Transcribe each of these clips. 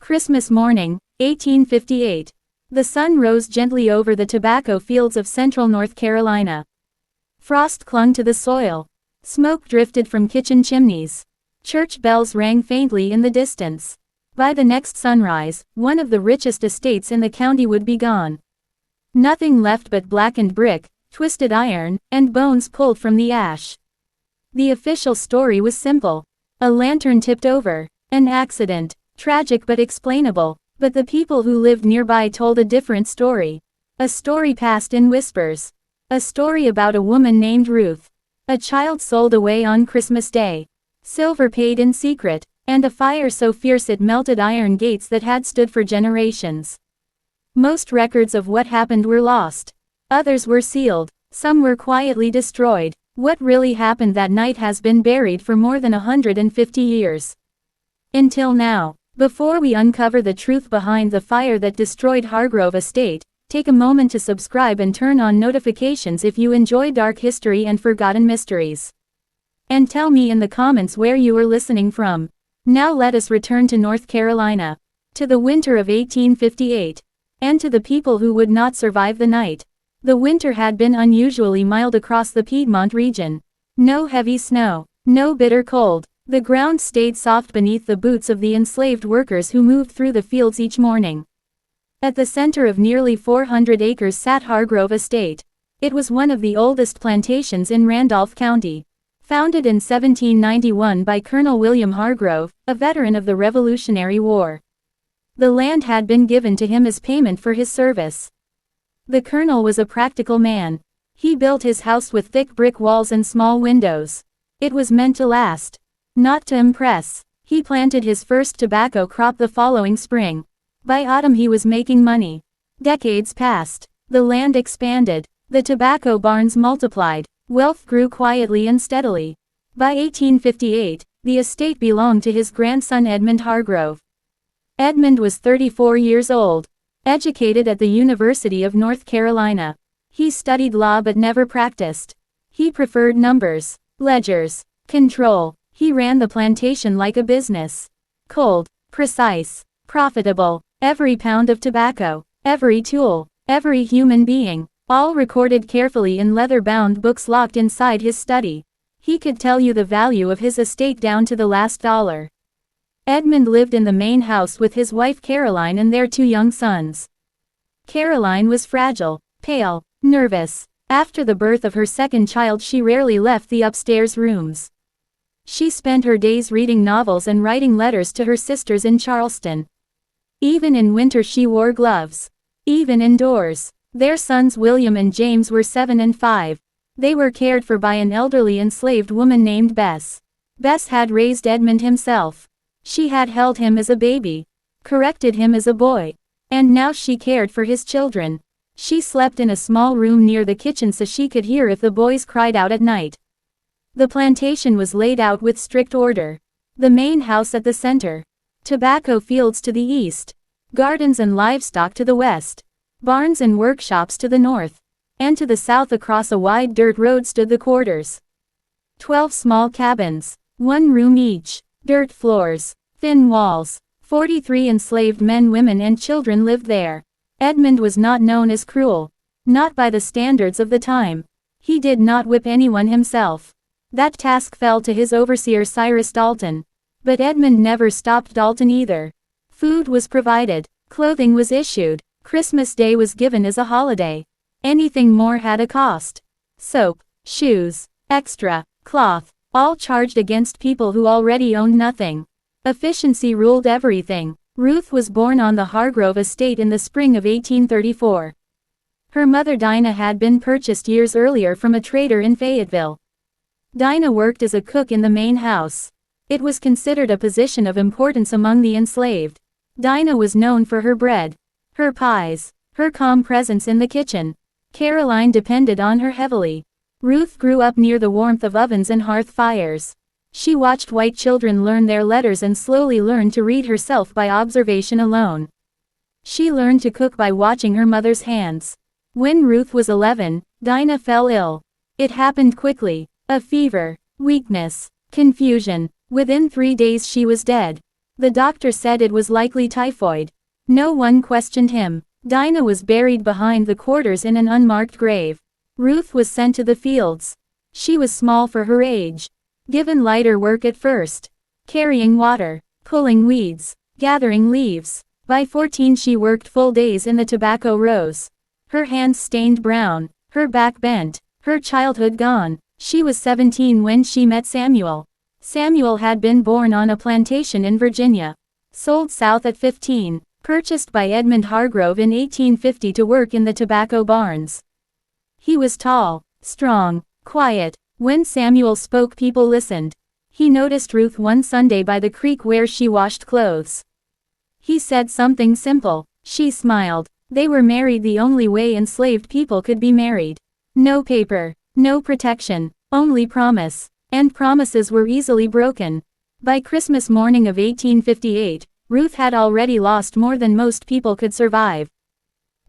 Christmas morning, 1858. The sun rose gently over the tobacco fields of central North Carolina. Frost clung to the soil. Smoke drifted from kitchen chimneys. Church bells rang faintly in the distance. By the next sunrise, one of the richest estates in the county would be gone. Nothing left but blackened brick, twisted iron, and bones pulled from the ash. The official story was simple. A lantern tipped over. An accident. Tragic but explainable. But the people who lived nearby told a different story. A story passed in whispers. A story about a woman named Ruth. A child sold away on Christmas Day. Silver paid in secret. And a fire so fierce it melted iron gates that had stood for generations. Most records of what happened were lost. Others were sealed. Some were quietly destroyed. What really happened that night has been buried for more than 150 years. Until now. Before we uncover the truth behind the fire that destroyed Hargrove Estate, take a moment to subscribe and turn on notifications if you enjoy dark history and forgotten mysteries. And tell me in the comments where you are listening from. Now let us return to North Carolina. To the winter of 1858. And to the people who would not survive the night. The winter had been unusually mild across the Piedmont region. No heavy snow. No bitter cold. The ground stayed soft beneath the boots of the enslaved workers who moved through the fields each morning. At the center of nearly 400 acres sat Hargrove Estate. It was one of the oldest plantations in Randolph County. Founded in 1791 by Colonel William Hargrove, a veteran of the Revolutionary War. The land had been given to him as payment for his service. The colonel was a practical man. He built his house with thick brick walls and small windows. It was meant to last. Not to impress. He planted his first tobacco crop the following spring. By autumn he was making money. Decades passed. The land expanded. The tobacco barns multiplied. Wealth grew quietly and steadily. By 1858, the estate belonged to his grandson Edmund Hargrove. Edmund was 34 years old. Educated at the University of North Carolina. He studied law but never practiced. He preferred numbers, ledgers, control. He ran the plantation like a business. Cold, precise, profitable. Every pound of tobacco, every tool, every human being, all recorded carefully in leather-bound books locked inside his study. He could tell you the value of his estate down to the last dollar. Edmund lived in the main house with his wife Caroline and their 2 young sons. Caroline was fragile, pale, nervous. After the birth of her second child she rarely left the upstairs rooms. She spent her days reading novels and writing letters to her sisters in Charleston. Even in winter she wore gloves. Even indoors. Their sons William and James were 7 and 5. They were cared for by an elderly enslaved woman named Bess. Bess had raised Edmund himself. She had held him as a baby. Corrected him as a boy. And now she cared for his children. She slept in a small room near the kitchen so she could hear if the boys cried out at night. The plantation was laid out with strict order. The main house at the center. Tobacco fields to the east. Gardens and livestock to the west. Barns and workshops to the north. And to the south across a wide dirt road stood the quarters. 12 small cabins. 1 room each. Dirt floors. Thin walls. 43 enslaved men, women and children lived there. Edmund was not known as cruel. Not by the standards of the time. He did not whip anyone himself. That task fell to his overseer Cyrus Dalton. But Edmund never stopped Dalton either. Food was provided. Clothing was issued. Christmas Day was given as a holiday. Anything more had a cost. Soap, shoes, extra, cloth, all charged against people who already owned nothing. Efficiency ruled everything. Ruth was born on the Hargrove Estate in the spring of 1834. Her mother Dinah had been purchased years earlier from a trader in Fayetteville. Dinah worked as a cook in the main house. It was considered a position of importance among the enslaved. Dinah was known for her bread, her pies, her calm presence in the kitchen. Caroline depended on her heavily. Ruth grew up near the warmth of ovens and hearth fires. She watched white children learn their letters and slowly learned to read herself by observation alone. She learned to cook by watching her mother's hands. When Ruth was 11, Dinah fell ill. It happened quickly. A fever, weakness, confusion. Within 3 days she was dead. The doctor said it was likely typhoid. No one questioned him. Dinah was buried behind the quarters in an unmarked grave. Ruth was sent to the fields. She was small for her age. Given lighter work at first. Carrying water, pulling weeds, gathering leaves. By 14 she worked full days in the tobacco rows. Her hands stained brown, her back bent, her childhood gone. She was 17 when she met Samuel. Samuel had been born on a plantation in Virginia. Sold south at 15, purchased by Edmund Hargrove in 1850 to work in the tobacco barns. He was tall, strong, quiet. When Samuel spoke, people listened. He noticed Ruth one Sunday by the creek where she washed clothes. He said something simple. She smiled. They were married the only way enslaved people could be married. No paper, no protection, only promise. And promises were easily broken. By Christmas morning of 1858, Ruth had already lost more than most people could survive.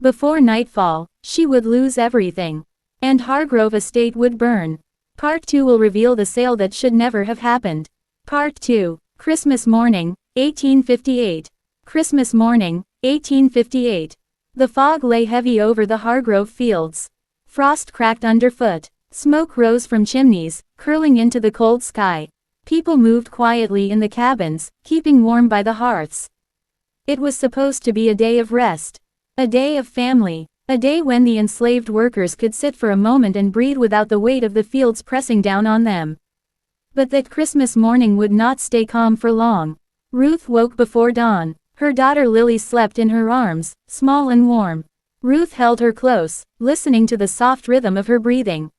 Before nightfall, she would lose everything. And Hargrove Estate would burn. Part 2 will reveal the sale that should never have happened. Part 2. Christmas morning, 1858. Christmas morning, 1858. The fog lay heavy over the Hargrove fields. Frost cracked underfoot. Smoke rose from chimneys, curling into the cold sky. People moved quietly in the cabins, keeping warm by the hearths. It was supposed to be a day of rest. A day of family. A day when the enslaved workers could sit for a moment and breathe without the weight of the fields pressing down on them. But that Christmas morning would not stay calm for long. Ruth woke before dawn. Her daughter Lily slept in her arms, small and warm. Ruth held her close, listening to the soft rhythm of her breathing.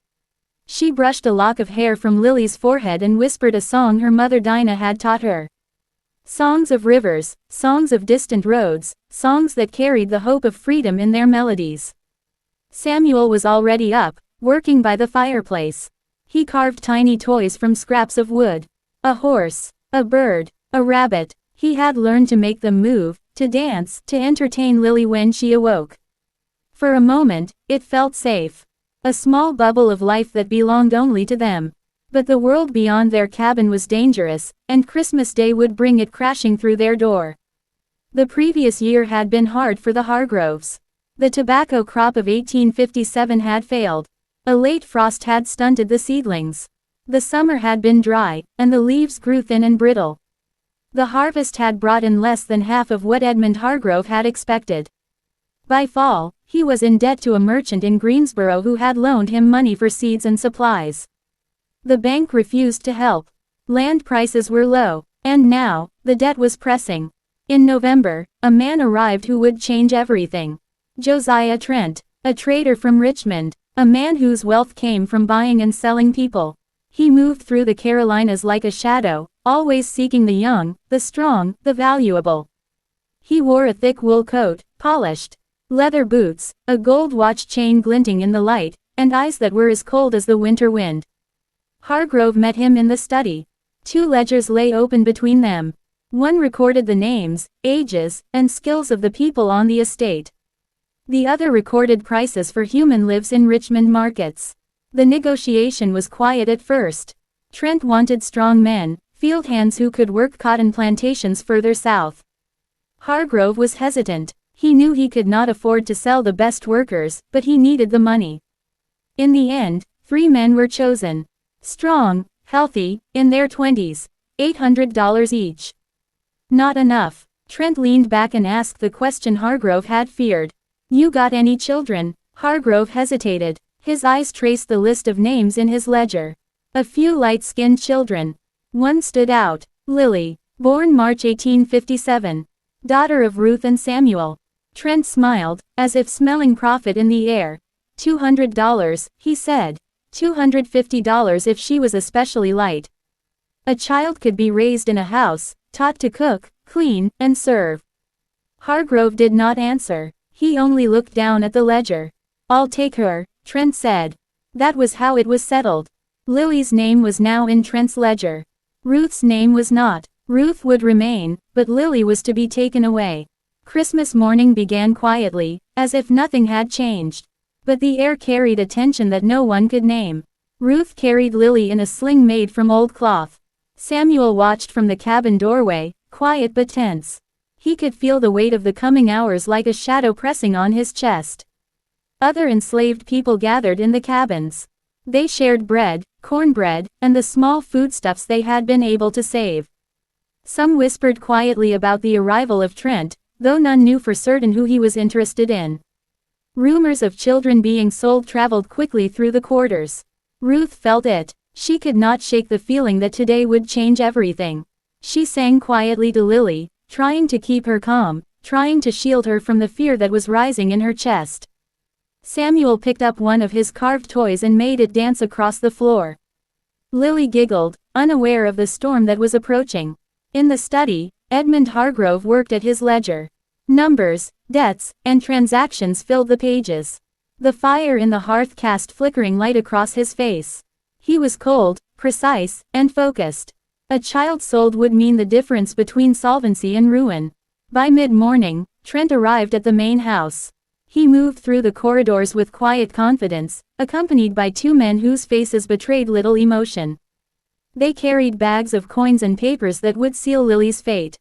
She brushed a lock of hair from Lily's forehead and whispered a song her mother Dinah had taught her. Songs of rivers, songs of distant roads, songs that carried the hope of freedom in their melodies. Samuel was already up, working by the fireplace. He carved tiny toys from scraps of wood. A horse, a bird, a rabbit. He had learned to make them move, to dance, to entertain Lily when she awoke. For a moment, it felt safe. A small bubble of life that belonged only to them. But the world beyond their cabin was dangerous, and Christmas Day would bring it crashing through their door. The previous year had been hard for the Hargroves. The tobacco crop of 1857 had failed. A late frost had stunted the seedlings. The summer had been dry, and the leaves grew thin and brittle. The harvest had brought in less than half of what Edmund Hargrove had expected. By fall, he was in debt to a merchant in Greensboro who had loaned him money for seeds and supplies. The bank refused to help. Land prices were low, and now, the debt was pressing. In November, a man arrived who would change everything. Josiah Trent, a trader from Richmond, a man whose wealth came from buying and selling people. He moved through the Carolinas like a shadow, always seeking the young, the strong, the valuable. He wore a thick wool coat, polished leather boots, a gold watch chain glinting in the light, and eyes that were as cold as the winter wind. Hargrove met him in the study. 2 ledgers lay open between them. One recorded the names, ages, and skills of the people on the estate. The other recorded prices for human lives in Richmond markets. The negotiation was quiet at first. Trent wanted strong men, field hands who could work cotton plantations further south. Hargrove was hesitant. He knew he could not afford to sell the best workers, but he needed the money. In the end, 3 men were chosen. Strong, healthy, in their 20s. $800 each. Not enough. Trent leaned back and asked the question Hargrove had feared. "You got any children?" Hargrove hesitated. His eyes traced the list of names in his ledger. A few light-skinned children. One stood out. Lily, born March 1857. Daughter of Ruth and Samuel. Trent smiled, as if smelling profit in the air. $200, he said. $250 if she was especially light. A child could be raised in a house, taught to cook, clean, and serve. Hargrove did not answer. He only looked down at the ledger. "I'll take her," Trent said. That was how it was settled. Lily's name was now in Trent's ledger. Ruth's name was not. Ruth would remain, but Lily was to be taken away. Christmas morning began quietly, as if nothing had changed. But the air carried a tension that no one could name. Ruth carried Lily in a sling made from old cloth. Samuel watched from the cabin doorway, quiet but tense. He could feel the weight of the coming hours like a shadow pressing on his chest. Other enslaved people gathered in the cabins. They shared bread, cornbread, and the small foodstuffs they had been able to save. Some whispered quietly about the arrival of Trent, though none knew for certain who he was interested in. Rumors of children being sold traveled quickly through the quarters. Ruth felt it. She could not shake the feeling that today would change everything. She sang quietly to Lily, trying to keep her calm, trying to shield her from the fear that was rising in her chest. Samuel picked up one of his carved toys and made it dance across the floor. Lily giggled, unaware of the storm that was approaching. In the study, Edmund Hargrove worked at his ledger. Numbers, debts, and transactions filled the pages. The fire in the hearth cast flickering light across his face. He was cold, precise, and focused. A child sold would mean the difference between solvency and ruin. By mid-morning, Trent arrived at the main house. He moved through the corridors with quiet confidence, accompanied by two men whose faces betrayed little emotion. They carried bags of coins and papers that would seal Lily's fate.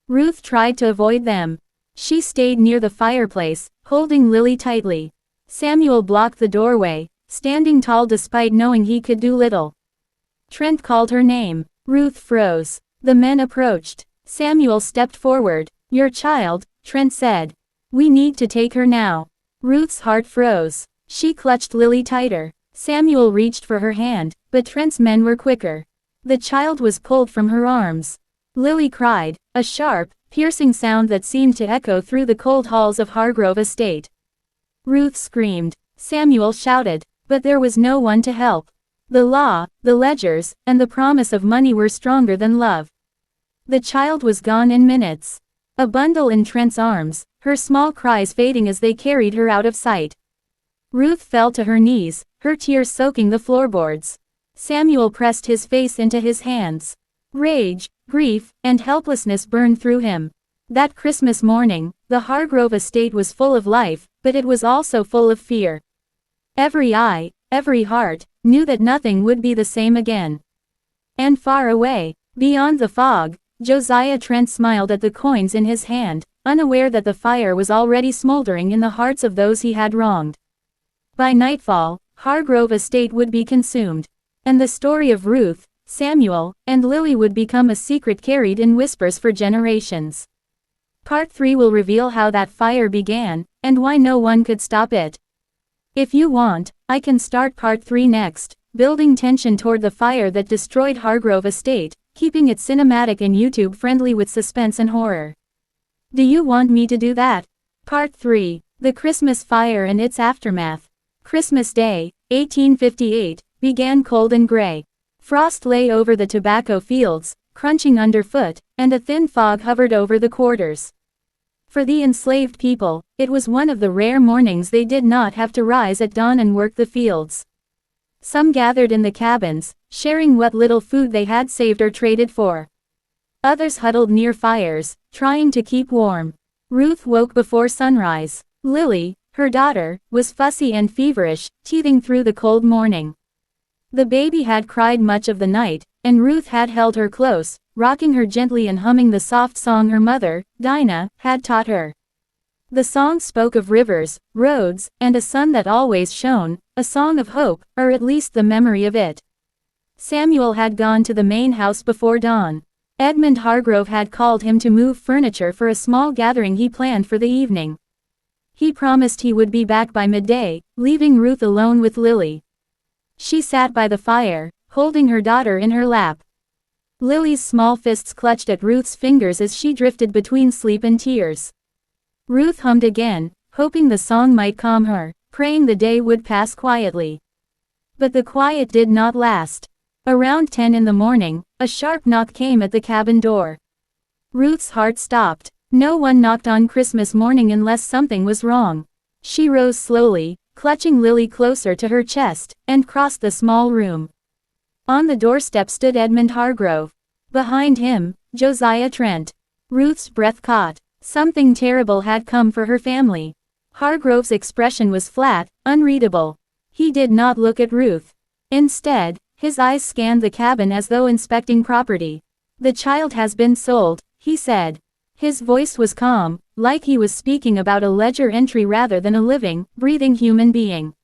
Ruth tried to avoid them. She stayed near the fireplace, holding Lily tightly. Samuel blocked the doorway, standing tall despite knowing he could do little. Trent called her name. Ruth froze. The men approached. Samuel stepped forward. "Your child," Trent said. "We need to take her now." Ruth's heart froze. She clutched Lily tighter. Samuel reached for her hand, but Trent's men were quicker. The child was pulled from her arms. Lily cried, a sharp, piercing sound that seemed to echo through the cold halls of Hargrove Estate. Ruth screamed. Samuel shouted, but there was no one to help. The law, the ledgers, and the promise of money were stronger than love. The child was gone in minutes. A bundle in Trent's arms, her small cries fading as they carried her out of sight. Ruth fell to her knees, her tears soaking the floorboards. Samuel pressed his face into his hands. Rage, grief, and helplessness burned through him. That Christmas morning, the Hargrove estate was full of life, but it was also full of fear. Every eye, every heart, knew that nothing would be the same again. And far away, beyond the fog, Josiah Trent smiled at the coins in his hand, unaware that the fire was already smoldering in the hearts of those he had wronged. By nightfall, Hargrove Estate would be consumed. And the story of Ruth, Samuel, and Lily would become a secret carried in whispers for generations. Part 3 will reveal how that fire began, and why no one could stop it. If you want, I can start Part 3 next, building tension toward the fire that destroyed Hargrove Estate, keeping it cinematic and YouTube-friendly with suspense and horror. Do you want me to do that? Part 3, The Christmas Fire and Its Aftermath. Christmas Day, 1858, began cold and gray. Frost lay over the tobacco fields, crunching underfoot, and a thin fog hovered over the quarters. For the enslaved people, it was one of the rare mornings they did not have to rise at dawn and work the fields. Some gathered in the cabins, sharing what little food they had saved or traded for. Others huddled near fires, trying to keep warm. Ruth woke before sunrise. Lily, her daughter, was fussy and feverish, teething through the cold morning. The baby had cried much of the night, and Ruth had held her close, rocking her gently and humming the soft song her mother, Dinah, had taught her. The song spoke of rivers, roads, and a sun that always shone, a song of hope, or at least the memory of it. Samuel had gone to the main house before dawn. Edmund Hargrove had called him to move furniture for a small gathering he planned for the evening. He promised he would be back by midday, leaving Ruth alone with Lily. She sat by the fire, holding her daughter in her lap. Lily's small fists clutched at Ruth's fingers as she drifted between sleep and tears. Ruth hummed again, hoping the song might calm her, praying the day would pass quietly. But the quiet did not last. Around 10 in the morning, a sharp knock came at the cabin door. Ruth's heart stopped. No one knocked on Christmas morning unless something was wrong. She rose slowly, clutching Lily closer to her chest, and crossed the small room. On the doorstep stood Edmund Hargrove. Behind him, Josiah Trent. Ruth's breath caught. Something terrible had come for her family. Hargrove's expression was flat, unreadable. He did not look at Ruth. Instead, his eyes scanned the cabin as though inspecting property. "The child has been sold," he said. His voice was calm, like he was speaking about a ledger entry rather than a living, breathing human being.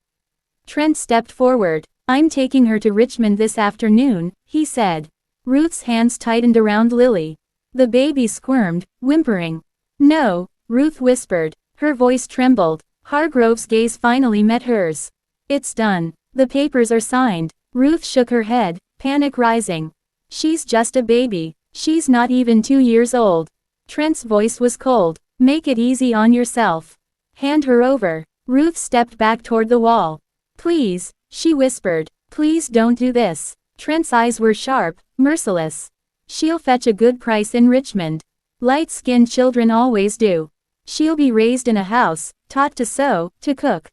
Trent stepped forward. I'm taking her to Richmond this afternoon, he said. Ruth's hands tightened around Lily. The baby squirmed, whimpering. No, Ruth whispered. Her voice trembled. Hargrove's gaze finally met hers. It's done. The papers are signed. Ruth shook her head, panic rising. She's just a baby. She's not even 2 years old. Trent's voice was cold. Make it easy on yourself. Hand her over. Ruth stepped back toward the wall. Please, she whispered. Please don't do this. Trent's eyes were sharp, merciless. She'll fetch a good price in Richmond. Light-skinned children always do. She'll be raised in a house, taught to sew, to cook.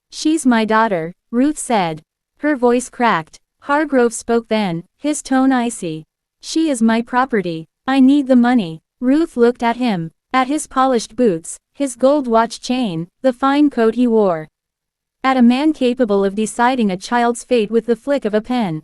She's my daughter, Ruth said. Her voice cracked. Hargrove spoke then, his tone icy. She is my property. I need the money. Ruth looked at him, at his polished boots, his gold watch chain, the fine coat he wore. At a man capable of deciding a child's fate with the flick of a pen.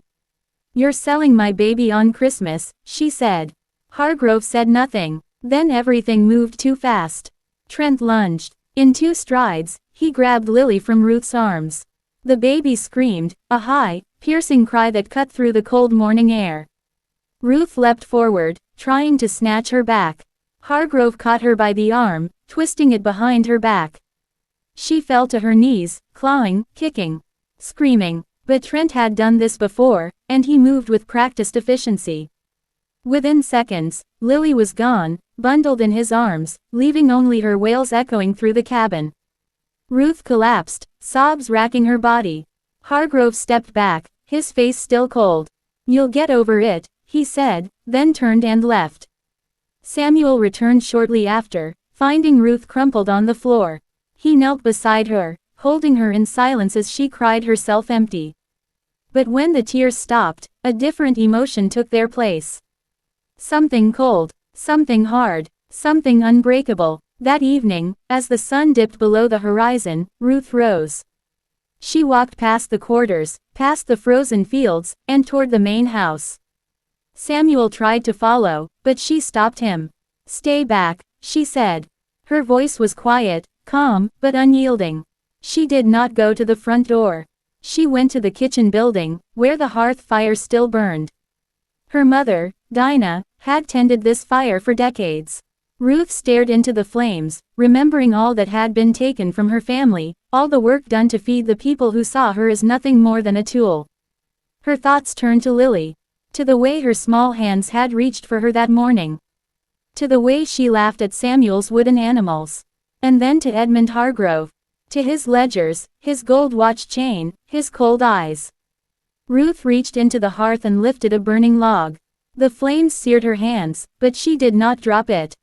You're selling my baby on Christmas, she said. Hargrove said nothing. Then everything moved too fast. Trent lunged. In 2 strides, he grabbed Lily from Ruth's arms. The baby screamed, a high, piercing cry that cut through the cold morning air. Ruth leapt forward, trying to snatch her back. Hargrove caught her by the arm, twisting it behind her back. She fell to her knees, clawing, kicking, screaming. But Trent had done this before, and he moved with practiced efficiency. Within seconds, Lily was gone, bundled in his arms, leaving only her wails echoing through the cabin. Ruth collapsed, sobs racking her body. Hargrove stepped back, his face still cold. You'll get over it, he said, then turned and left. Samuel returned shortly after, finding Ruth crumpled on the floor. He knelt beside her, holding her in silence as she cried herself empty. But when the tears stopped, a different emotion took their place. Something cold, something hard, something unbreakable. That evening, as the sun dipped below the horizon, Ruth rose. She walked past the quarters, past the frozen fields, and toward the main house. Samuel tried to follow, but she stopped him. Stay back, she said. Her voice was quiet, calm, but unyielding. She did not go to the front door. She went to the kitchen building, where the hearth fire still burned. Her mother, Dinah, had tended this fire for decades. Ruth stared into the flames, remembering all that had been taken from her family, all the work done to feed the people who saw her as nothing more than a tool. Her thoughts turned to Lily. To the way her small hands had reached for her that morning. To the way she laughed at Samuel's wooden animals. And then to Edmund Hargrove. To his ledgers, his gold watch chain, his cold eyes. Ruth reached into the hearth and lifted a burning log. The flames seared her hands, but she did not drop it.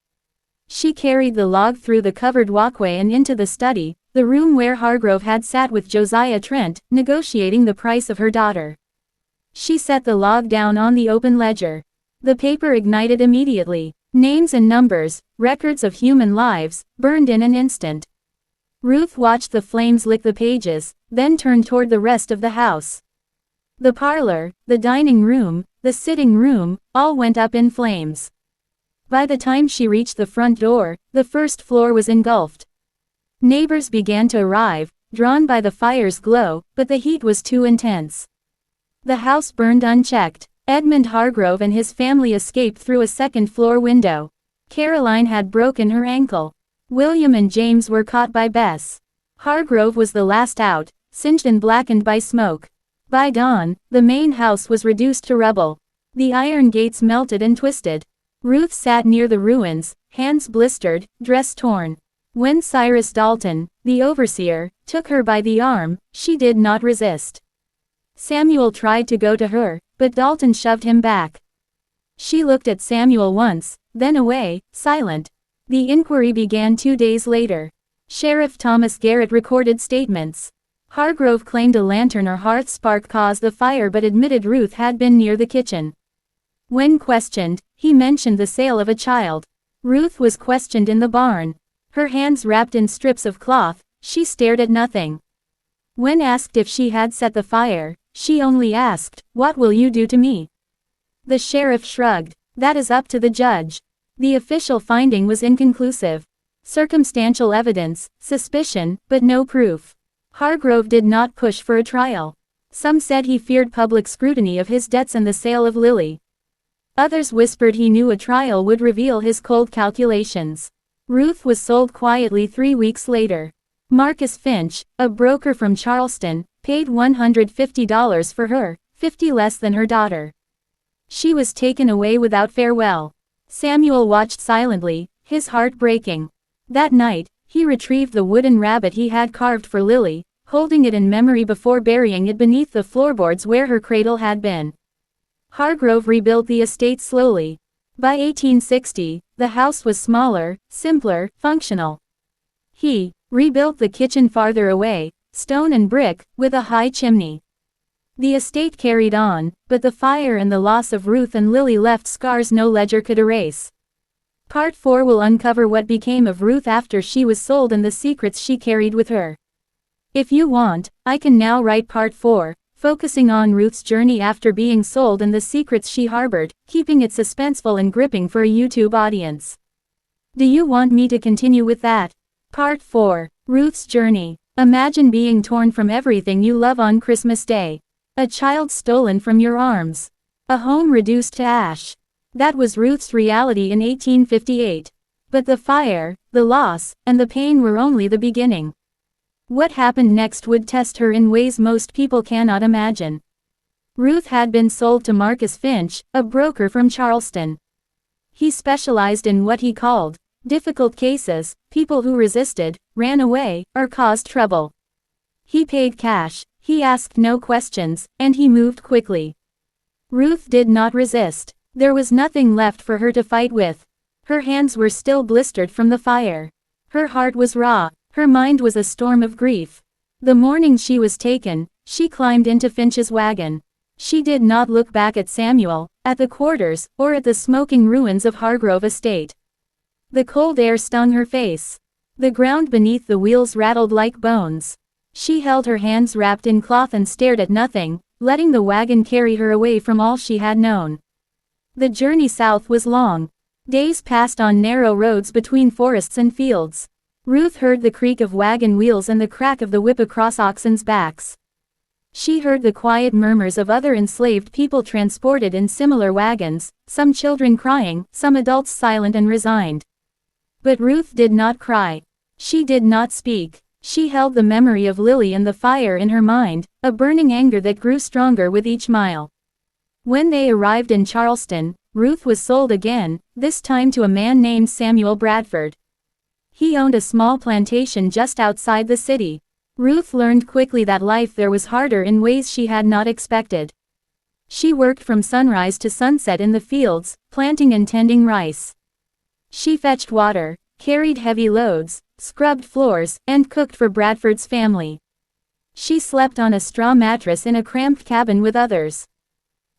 She carried the log through the covered walkway and into the study, the room where Hargrove had sat with Josiah Trent, negotiating the price of her daughter. She set the log down on the open ledger. The paper ignited immediately. Names and numbers, records of human lives, burned in an instant. Ruth watched the flames lick the pages, then turned toward the rest of the house. The parlor, the dining room, the sitting room, all went up in flames. By the time she reached the front door, the first floor was engulfed. Neighbors began to arrive, drawn by the fire's glow, but the heat was too intense. The house burned unchecked. Edmund Hargrove and his family escaped through a second-floor window. Caroline had broken her ankle. William and James were caught by Bess. Hargrove was the last out, singed and blackened by smoke. By dawn, the main house was reduced to rubble. The iron gates melted and twisted. Ruth sat near the ruins, hands blistered, dress torn. When Cyrus Dalton, the overseer, took her by the arm, she did not resist. Samuel tried to go to her, but Dalton shoved him back. She looked at Samuel once, then away, silent. The inquiry began 2 days later. Sheriff Thomas Garrett recorded statements. Hargrove claimed a lantern or hearth spark caused the fire but admitted Ruth had been near the kitchen. When questioned, he mentioned the sale of a child. Ruth was questioned in the barn. Her hands wrapped in strips of cloth, she stared at nothing. When asked if she had set the fire, she only asked, "What will you do to me?" The sheriff shrugged. "That is up to the judge." The official finding was inconclusive. Circumstantial evidence, suspicion, but no proof. Hargrove did not push for a trial. Some said he feared public scrutiny of his debts and the sale of Lily. Others whispered he knew a trial would reveal his cold calculations. Ruth was sold quietly 3 weeks later. Marcus Finch, a broker from Charleston, paid $150 for her, $50 less than her daughter. She was taken away without farewell. Samuel watched silently, his heart breaking. That night, he retrieved the wooden rabbit he had carved for Lily, holding it in memory before burying it beneath the floorboards where her cradle had been. Hargrove rebuilt the estate slowly. By 1860, the house was smaller, simpler, functional. He rebuilt the kitchen farther away, stone and brick, with a high chimney. The estate carried on, but the fire and the loss of Ruth and Lily left scars no ledger could erase. Part 4 will uncover what became of Ruth after she was sold and the secrets she carried with her. If you want, I can now write Part 4, focusing on Ruth's journey after being sold and the secrets she harbored, keeping it suspenseful and gripping for a YouTube audience. Do you want me to continue with that? Part 4. Ruth's journey. Imagine being torn from everything you love on Christmas Day. A child stolen from your arms. A home reduced to ash. That was Ruth's reality in 1858. But the fire, the loss, and the pain were only the beginning. What happened next would test her in ways most people cannot imagine. Ruth had been sold to Marcus Finch, a broker from Charleston. He specialized in what he called difficult cases, people who resisted, ran away, or caused trouble. He paid cash, he asked no questions, and he moved quickly. Ruth did not resist. There was nothing left for her to fight with. Her hands were still blistered from the fire. Her heart was raw. Her mind was a storm of grief. The morning she was taken, she climbed into Finch's wagon. She did not look back at Samuel, at the quarters, or at the smoking ruins of Hargrove Estate. The cold air stung her face. The ground beneath the wheels rattled like bones. She held her hands wrapped in cloth and stared at nothing, letting the wagon carry her away from all she had known. The journey south was long. Days passed on narrow roads between forests and fields. Ruth heard the creak of wagon wheels and the crack of the whip across oxen's backs. She heard the quiet murmurs of other enslaved people transported in similar wagons, some children crying, some adults silent and resigned. But Ruth did not cry. She did not speak. She held the memory of Lily and the fire in her mind, a burning anger that grew stronger with each mile. When they arrived in Charleston, Ruth was sold again, this time to a man named Samuel Bradford. He owned a small plantation just outside the city. Ruth learned quickly that life there was harder in ways she had not expected. She worked from sunrise to sunset in the fields, planting and tending rice. She fetched water, carried heavy loads, scrubbed floors, and cooked for Bradford's family. She slept on a straw mattress in a cramped cabin with others.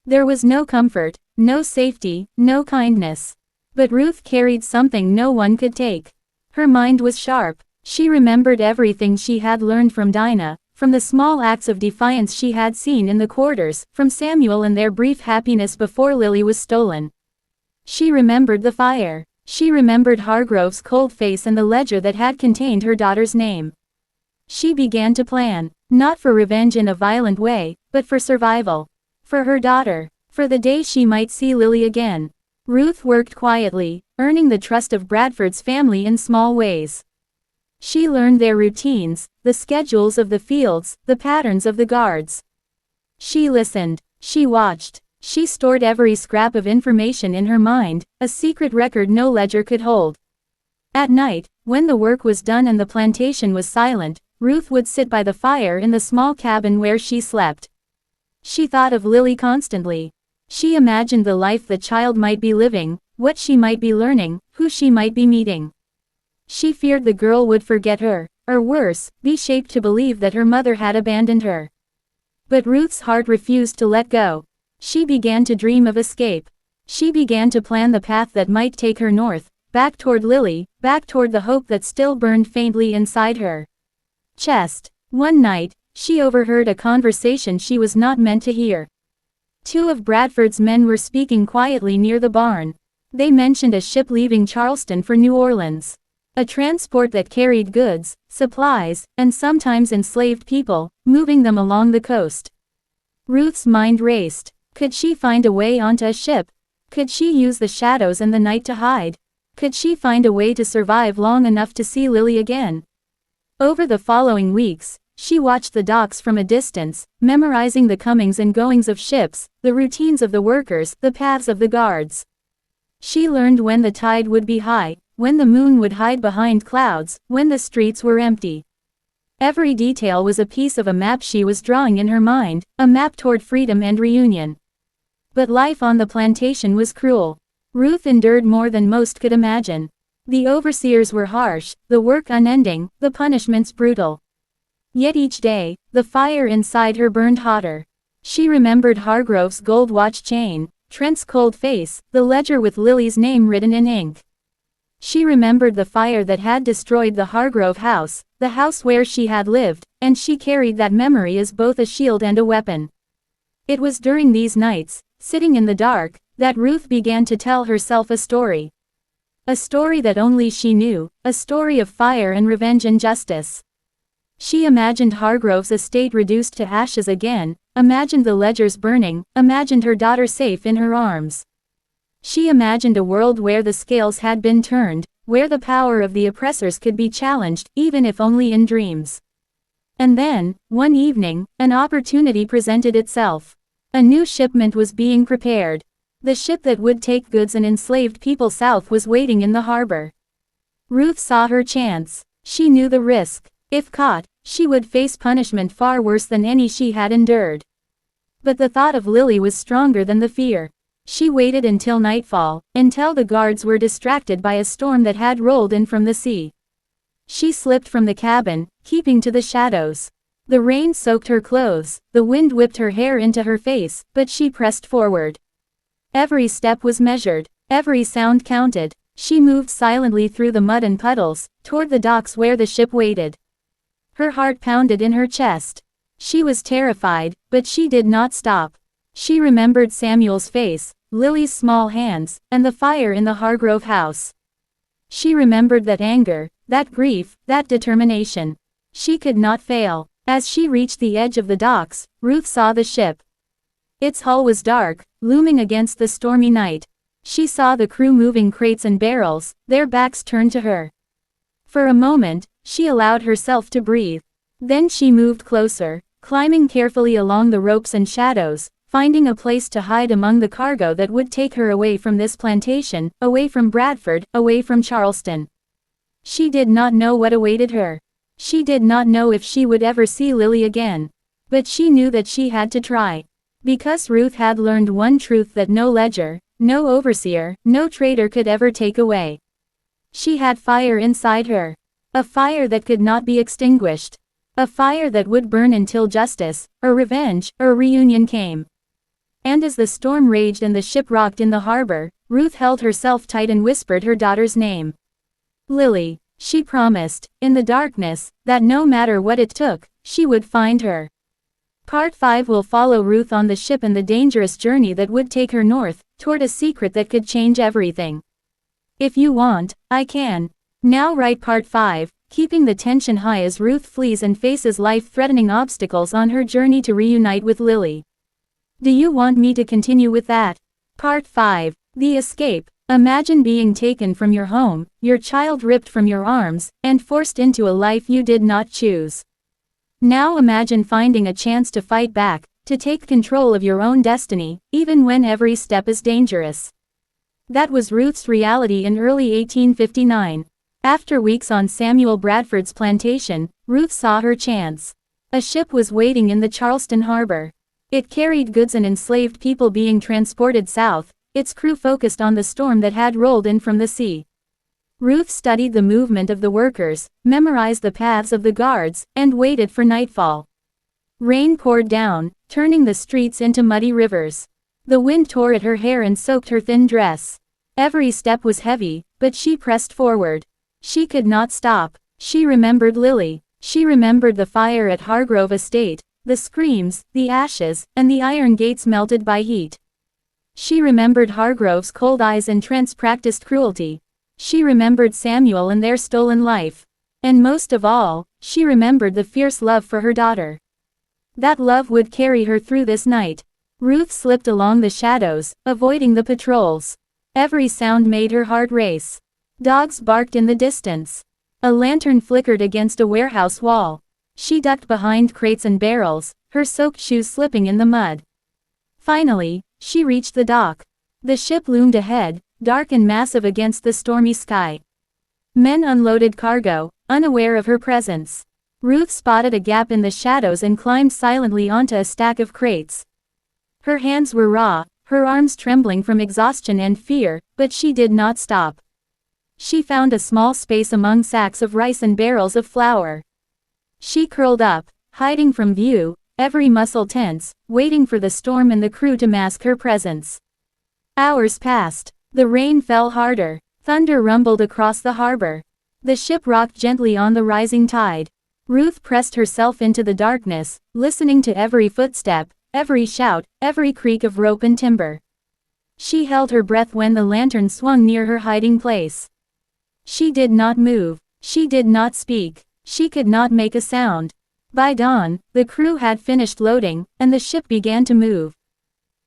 There was no comfort, no safety, no kindness. But Ruth carried something no one could take. Her mind was sharp. She remembered everything she had learned from Dinah, from the small acts of defiance she had seen in the quarters, from Samuel and their brief happiness before Lily was stolen. She remembered the fire. She remembered Hargrove's cold face and the ledger that had contained her daughter's name. She began to plan, not for revenge in a violent way, but for survival. For her daughter. For the day she might see Lily again. Ruth worked quietly, earning the trust of Bradford's family in small ways. She learned their routines, the schedules of the fields, the patterns of the guards. She listened. She watched. She stored every scrap of information in her mind, a secret record no ledger could hold. At night, when the work was done and the plantation was silent, Ruth would sit by the fire in the small cabin where she slept. She thought of Lily constantly. She imagined the life the child might be living, what she might be learning, who she might be meeting. She feared the girl would forget her, or worse, be shaped to believe that her mother had abandoned her. But Ruth's heart refused to let go. She began to dream of escape. She began to plan the path that might take her north, back toward Lily, back toward the hope that still burned faintly inside her chest. One night, she overheard a conversation she was not meant to hear. Two of Bradford's men were speaking quietly near the barn. They mentioned a ship leaving Charleston for New Orleans. A transport that carried goods, supplies, and sometimes enslaved people, moving them along the coast. Ruth's mind raced. Could she find a way onto a ship? Could she use the shadows and the night to hide? Could she find a way to survive long enough to see Lily again? Over the following weeks, she watched the docks from a distance, memorizing the comings and goings of ships, the routines of the workers, the paths of the guards. She learned when the tide would be high, when the moon would hide behind clouds, when the streets were empty. Every detail was a piece of a map she was drawing in her mind, a map toward freedom and reunion. But life on the plantation was cruel. Ruth endured more than most could imagine. The overseers were harsh, the work unending, the punishments brutal. Yet each day, the fire inside her burned hotter. She remembered Hargrove's gold watch chain, Trent's cold face, the ledger with Lily's name written in ink. She remembered the fire that had destroyed the Hargrove house, the house where she had lived, and she carried that memory as both a shield and a weapon. It was during these nights, sitting in the dark, that Ruth began to tell herself a story. A story that only she knew, a story of fire and revenge and justice. She imagined Hargrove's estate reduced to ashes again, imagined the ledgers burning, imagined her daughter safe in her arms. She imagined a world where the scales had been turned, where the power of the oppressors could be challenged, even if only in dreams. And then, one evening, an opportunity presented itself. A new shipment was being prepared. The ship that would take goods and enslaved people south was waiting in the harbor. Ruth saw her chance. She knew the risk. If caught, she would face punishment far worse than any she had endured. But the thought of Lily was stronger than the fear. She waited until nightfall, until the guards were distracted by a storm that had rolled in from the sea. She slipped from the cabin, keeping to the shadows. The rain soaked her clothes, the wind whipped her hair into her face, but she pressed forward. Every step was measured, every sound counted. She moved silently through the mud and puddles, toward the docks where the ship waited. Her heart pounded in her chest. She was terrified, but she did not stop. She remembered Samuel's face, Lily's small hands, and the fire in the Hargrove house. She remembered that anger, that grief, that determination. She could not fail. As she reached the edge of the docks, Ruth saw the ship. Its hull was dark, looming against the stormy night. She saw the crew moving crates and barrels, their backs turned to her. For a moment, she allowed herself to breathe. Then she moved closer, climbing carefully along the ropes and shadows, finding a place to hide among the cargo that would take her away from this plantation, away from Bradford, away from Charleston. She did not know what awaited her. She did not know if she would ever see Lily again. But she knew that she had to try. Because Ruth had learned one truth that no ledger, no overseer, no trader could ever take away. She had fire inside her. A fire that could not be extinguished. A fire that would burn until justice, or revenge, or reunion came. And as the storm raged and the ship rocked in the harbor, Ruth held herself tight and whispered her daughter's name. Lily, she promised, in the darkness, that no matter what it took, she would find her. Part 5 will follow Ruth on the ship and the dangerous journey that would take her north, toward a secret that could change everything. If you want, I can. Now write Part 5, keeping the tension high as Ruth flees and faces life-threatening obstacles on her journey to reunite with Lily. Do you want me to continue with that? Part 5. The Escape. Imagine being taken from your home, your child ripped from your arms, and forced into a life you did not choose. Now imagine finding a chance to fight back, to take control of your own destiny, even when every step is dangerous. That was Ruth's reality in early 1859. After weeks on Samuel Bradford's plantation, Ruth saw her chance. A ship was waiting in the Charleston harbor. It carried goods and enslaved people being transported south, its crew focused on the storm that had rolled in from the sea. Ruth studied the movement of the workers, memorized the paths of the guards, and waited for nightfall. Rain poured down, turning the streets into muddy rivers. The wind tore at her hair and soaked her thin dress. Every step was heavy, but she pressed forward. She could not stop. She remembered Lily. She remembered the fire at Hargrove Estate, the screams, the ashes, and the iron gates melted by heat. She remembered Hargrove's cold eyes and Trent's practiced cruelty. She remembered Samuel and their stolen life. And most of all, she remembered the fierce love for her daughter. That love would carry her through this night. Ruth slipped along the shadows, avoiding the patrols. Every sound made her heart race. Dogs barked in the distance. A lantern flickered against a warehouse wall. She ducked behind crates and barrels, her soaked shoes slipping in the mud. Finally, she reached the dock. The ship loomed ahead, dark and massive against the stormy sky. Men unloaded cargo, unaware of her presence. Ruth spotted a gap in the shadows and climbed silently onto a stack of crates. Her hands were raw, her arms trembling from exhaustion and fear, but she did not stop. She found a small space among sacks of rice and barrels of flour. She curled up, hiding from view, every muscle tense, waiting for the storm and the crew to mask her presence. Hours passed. The rain fell harder. Thunder rumbled across the harbor. The ship rocked gently on the rising tide. Ruth pressed herself into the darkness, listening to every footstep, every shout, every creak of rope and timber. She held her breath when the lantern swung near her hiding place. She did not move. She did not speak. She could not make a sound. By dawn, the crew had finished loading, and the ship began to move.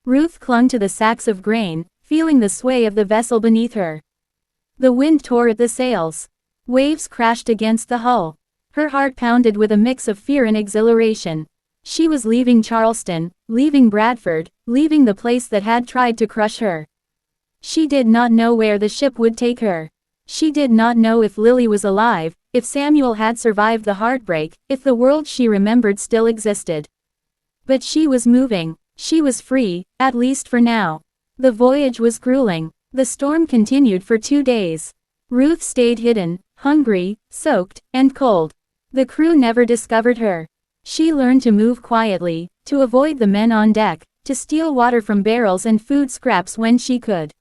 Ruth clung to the sacks of grain, feeling the sway of the vessel beneath her. The wind tore at the sails. Waves crashed against the hull. Her heart pounded with a mix of fear and exhilaration. She was leaving Charleston, leaving Bradford, leaving the place that had tried to crush her. She did not know where the ship would take her. She did not know if Lily was alive, if Samuel had survived the heartbreak, if the world she remembered still existed. But she was moving. She was free, at least for now. The voyage was grueling. The storm continued for 2 days. Ruth stayed hidden, hungry, soaked, and cold. The crew never discovered her. She learned to move quietly, to avoid the men on deck, to steal water from barrels and food scraps when she could.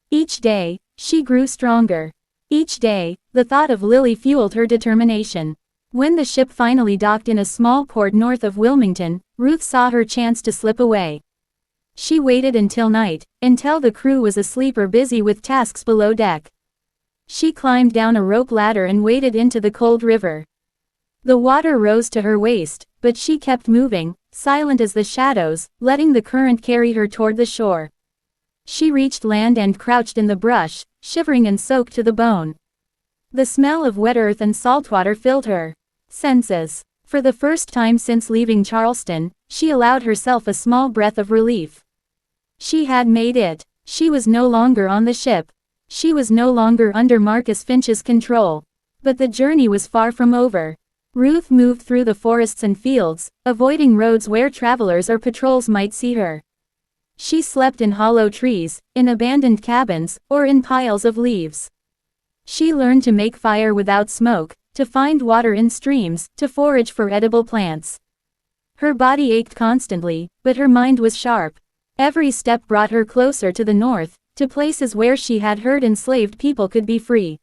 Each day, she grew stronger. Each day, the thought of Lily fueled her determination. When the ship finally docked in a small port north of Wilmington, Ruth saw her chance to slip away. She waited until night, until the crew was asleep or busy with tasks below deck. She climbed down a rope ladder and waded into the cold river. The water rose to her waist, but she kept moving, silent as the shadows, letting the current carry her toward the shore. She reached land and crouched in the brush, shivering and soaked to the bone. The smell of wet earth and saltwater filled her senses. For the first time since leaving Charleston, she allowed herself a small breath of relief. She had made it. She was no longer on the ship. She was no longer under Marcus Finch's control. But the journey was far from over. Ruth moved through the forests and fields, avoiding roads where travelers or patrols might see her. She slept in hollow trees, in abandoned cabins, or in piles of leaves. She learned to make fire without smoke, to find water in streams, to forage for edible plants. Her body ached constantly, but her mind was sharp. Every step brought her closer to the north, to places where she had heard enslaved people could be free.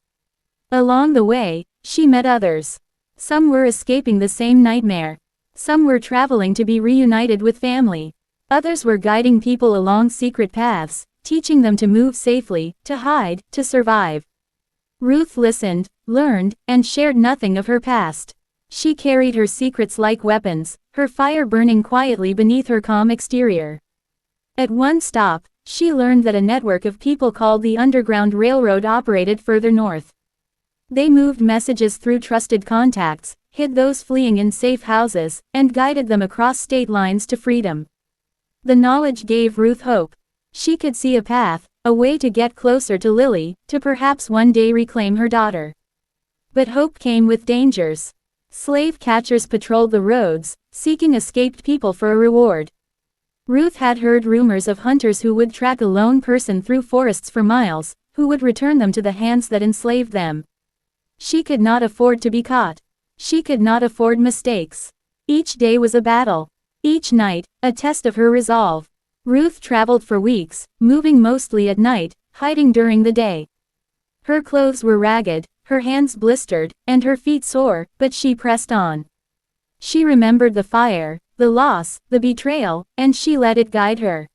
Along the way, she met others. Some were escaping the same nightmare. Some were traveling to be reunited with family. Others were guiding people along secret paths, teaching them to move safely, to hide, to survive. Ruth listened, learned, and shared nothing of her past. She carried her secrets like weapons, her fire burning quietly beneath her calm exterior. At one stop, she learned that a network of people called the Underground Railroad operated further north. They moved messages through trusted contacts, hid those fleeing in safe houses, and guided them across state lines to freedom. The knowledge gave Ruth hope. She could see a path, a way to get closer to Lily, to perhaps one day reclaim her daughter. But hope came with dangers. Slave catchers patrolled the roads, seeking escaped people for a reward. Ruth had heard rumors of hunters who would track a lone person through forests for miles, who would return them to the hands that enslaved them. She could not afford to be caught. She could not afford mistakes. Each day was a battle. Each night, a test of her resolve. Ruth traveled for weeks, moving mostly at night, hiding during the day. Her clothes were ragged, her hands blistered, and her feet sore, but she pressed on. She remembered the fire, the loss, the betrayal, and she let it guide her.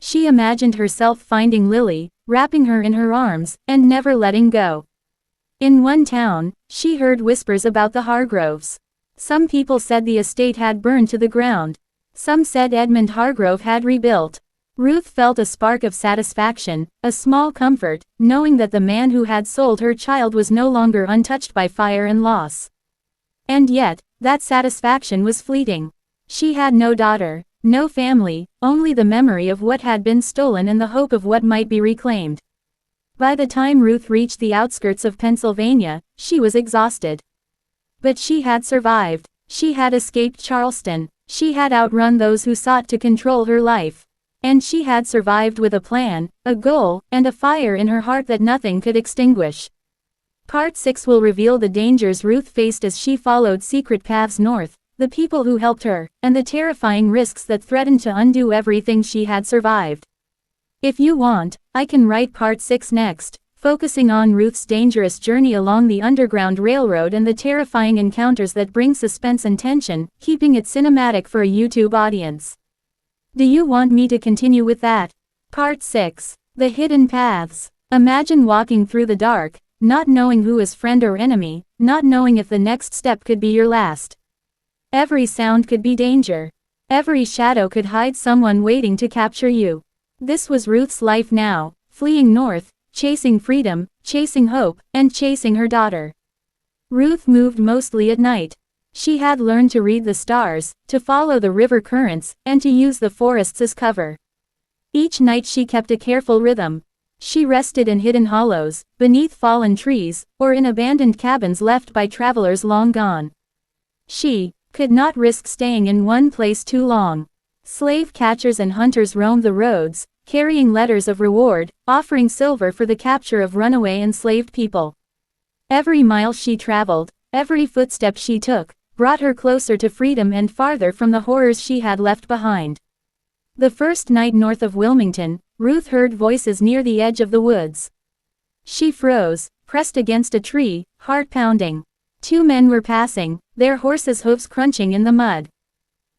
She imagined herself finding Lily, wrapping her in her arms, and never letting go. In one town, she heard whispers about the Hargroves. Some people said the estate had burned to the ground. Some said Edmund Hargrove had rebuilt. Ruth felt a spark of satisfaction, a small comfort, knowing that the man who had sold her child was no longer untouched by fire and loss. And yet, that satisfaction was fleeting. She had no daughter, no family, only the memory of what had been stolen and the hope of what might be reclaimed. By the time Ruth reached the outskirts of Pennsylvania, she was exhausted. But she had survived. She had escaped Charleston. She had outrun those who sought to control her life. And she had survived with a plan, a goal, and a fire in her heart that nothing could extinguish. Part 6 will reveal the dangers Ruth faced as she followed secret paths north, the people who helped her, and the terrifying risks that threatened to undo everything she had survived. If you want, I can write Part 6 next, focusing on Ruth's dangerous journey along the Underground Railroad and the terrifying encounters that bring suspense and tension, keeping it cinematic for a YouTube audience. Do you want me to continue with that? Part 6. The Hidden Paths. Imagine walking through the dark, not knowing who is friend or enemy, not knowing if the next step could be your last. Every sound could be danger. Every shadow could hide someone waiting to capture you. This was Ruth's life now, fleeing north, chasing freedom, chasing hope, and chasing her daughter. Ruth moved mostly at night. She had learned to read the stars, to follow the river currents, and to use the forests as cover. Each night she kept a careful rhythm. She rested in hidden hollows, beneath fallen trees, or in abandoned cabins left by travelers long gone. She could not risk staying in one place too long. Slave catchers and hunters roamed the roads, carrying letters of reward, offering silver for the capture of runaway enslaved people. Every mile she traveled, every footstep she took, brought her closer to freedom and farther from the horrors she had left behind. The first night north of Wilmington, Ruth heard voices near the edge of the woods. She froze, pressed against a tree, heart pounding. 2 men were passing, their horses' hooves crunching in the mud.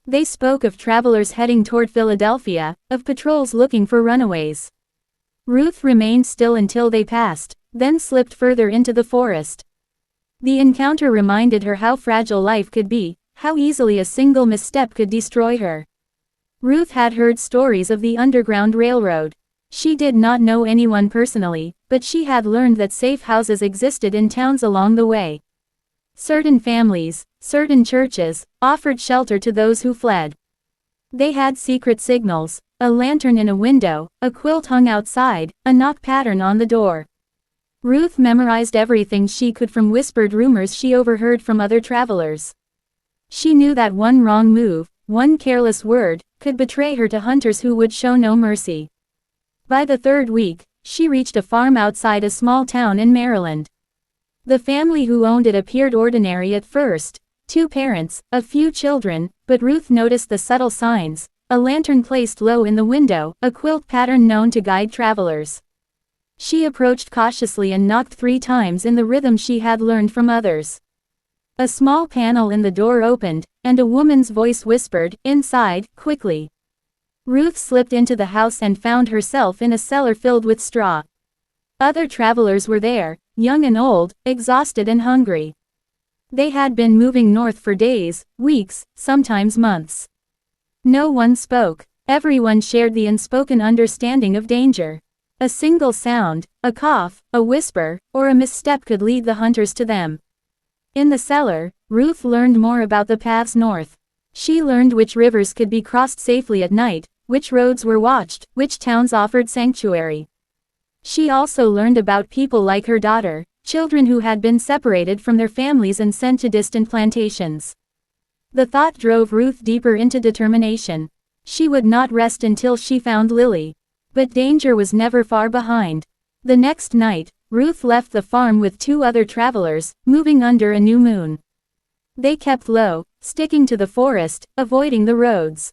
They spoke of travelers heading toward Philadelphia, of patrols looking for runaways. Ruth remained still until they passed, then slipped further into the forest. The encounter reminded her how fragile life could be, how easily a single misstep could destroy her. Ruth had heard stories of the Underground Railroad. She did not know anyone personally, but she had learned that safe houses existed in towns along the way. Certain families, certain churches, offered shelter to those who fled. They had secret signals, a lantern in a window, a quilt hung outside, a knock pattern on the door. Ruth memorized everything she could from whispered rumors she overheard from other travelers. She knew that one wrong move, one careless word, could betray her to hunters who would show no mercy. By the 3rd week, she reached a farm outside a small town in Maryland. The family who owned it appeared ordinary at first. 2 parents, a few children, but Ruth noticed the subtle signs, a lantern placed low in the window, a quilt pattern known to guide travelers. She approached cautiously and knocked 3 times in the rhythm she had learned from others. A small panel in the door opened, and a woman's voice whispered, "Inside, quickly." Ruth slipped into the house and found herself in a cellar filled with straw. Other travelers were there, young and old, exhausted and hungry. They had been moving north for days, weeks, sometimes months. No one spoke. Everyone shared the unspoken understanding of danger. A single sound, a cough, a whisper, or a misstep could lead the hunters to them. In the cellar, Ruth learned more about the paths north. She learned which rivers could be crossed safely at night, which roads were watched, which towns offered sanctuary. She also learned about people like her daughter, children who had been separated from their families and sent to distant plantations. The thought drove Ruth deeper into determination. She would not rest until she found Lily. But danger was never far behind. The next night, Ruth left the farm with 2 other travelers, moving under a new moon. They kept low, sticking to the forest, avoiding the roads.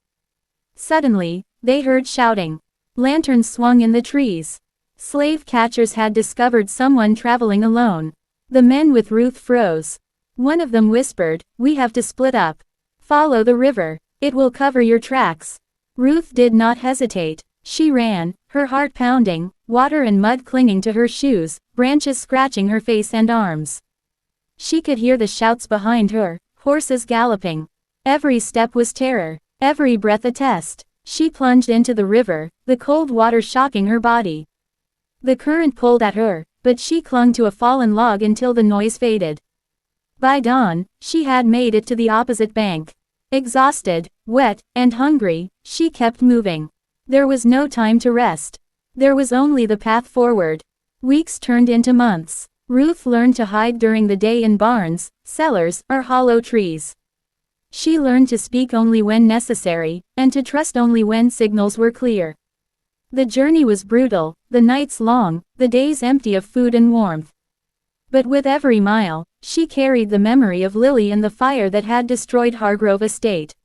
Suddenly, they heard shouting. Lanterns swung in the trees. Slave catchers had discovered someone traveling alone. The men with Ruth froze. One of them whispered, "We have to split up. Follow the river. It will cover your tracks." Ruth did not hesitate. She ran, her heart pounding, water and mud clinging to her shoes, branches scratching her face and arms. She could hear the shouts behind her, horses galloping. Every step was terror, every breath a test. She plunged into the river, the cold water shocking her body. The current pulled at her, but she clung to a fallen log until the noise faded. By dawn, she had made it to the opposite bank. Exhausted, wet, and hungry, she kept moving. There was no time to rest. There was only the path forward. Weeks turned into months. Ruth learned to hide during the day in barns, cellars, or hollow trees. She learned to speak only when necessary, and to trust only when signals were clear. The journey was brutal, the nights long, the days empty of food and warmth. But with every mile, she carried the memory of Lily and the fire that had destroyed Hargrove Estate.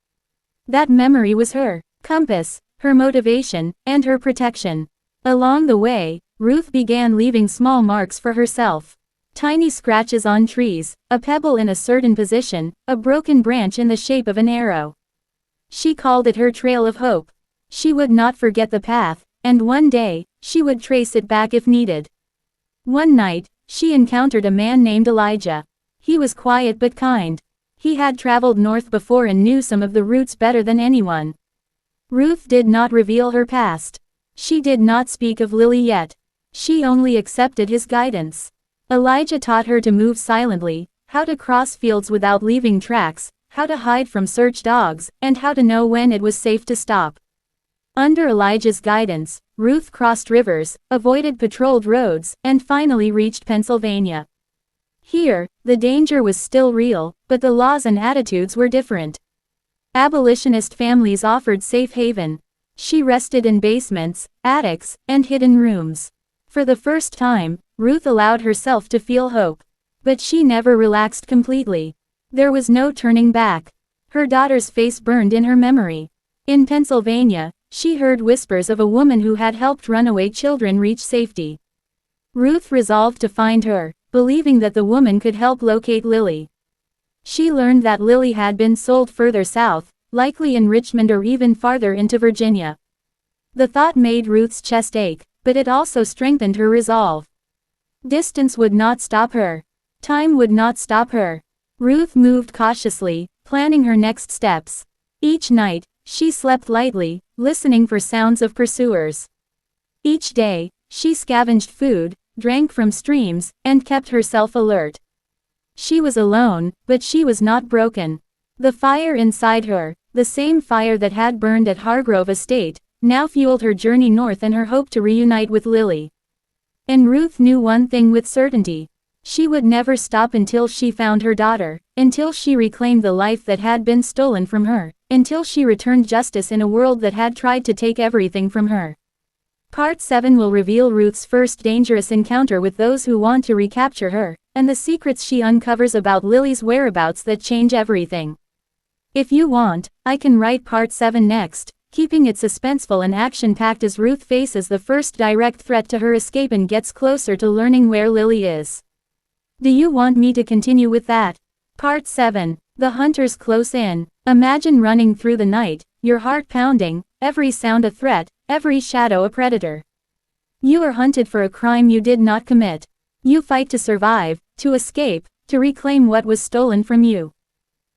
That memory was her compass, her motivation, and her protection. Along the way, Ruth began leaving small marks for herself. Tiny scratches on trees, a pebble in a certain position, a broken branch in the shape of an arrow. She called it her trail of hope. She would not forget the path, and one day, she would trace it back if needed. One night, she encountered a man named Elijah. He was quiet but kind. He had traveled north before and knew some of the routes better than anyone. Ruth did not reveal her past. She did not speak of Lily yet. She only accepted his guidance. Elijah taught her to move silently, how to cross fields without leaving tracks, how to hide from search dogs, and how to know when it was safe to stop. Under Elijah's guidance, Ruth crossed rivers, avoided patrolled roads, and finally reached Pennsylvania. Here, the danger was still real, but the laws and attitudes were different. Abolitionist families offered safe haven. She rested in basements, attics, and hidden rooms. For the first time, Ruth allowed herself to feel hope. But she never relaxed completely. There was no turning back. Her daughter's face burned in her memory. In Pennsylvania, she heard whispers of a woman who had helped runaway children reach safety. Ruth resolved to find her, believing that the woman could help locate Lily. She learned that Lily had been sold further south, likely in Richmond or even farther into Virginia. The thought made Ruth's chest ache, but it also strengthened her resolve. Distance would not stop her. Time would not stop her. Ruth moved cautiously, planning her next steps. Each night, she slept lightly, listening for sounds of pursuers. Each day, she scavenged food, drank from streams, and kept herself alert. She was alone, but she was not broken. The fire inside her, the same fire that had burned at Hargrove Estate, now fueled her journey north and her hope to reunite with Lily. And Ruth knew one thing with certainty. She would never stop until she found her daughter, until she reclaimed the life that had been stolen from her, until she returned justice in a world that had tried to take everything from her. Part 7 will reveal Ruth's first dangerous encounter with those who want to recapture her, and the secrets she uncovers about Lily's whereabouts that change everything. If you want, I can write Part 7 next, keeping it suspenseful and action-packed as Ruth faces the first direct threat to her escape and gets closer to learning where Lily is. Do you want me to continue with that? Part 7. The hunters close in. Imagine running through the night, your heart pounding, every sound a threat, every shadow a predator. You are hunted for a crime you did not commit. You fight to survive, to escape, to reclaim what was stolen from you.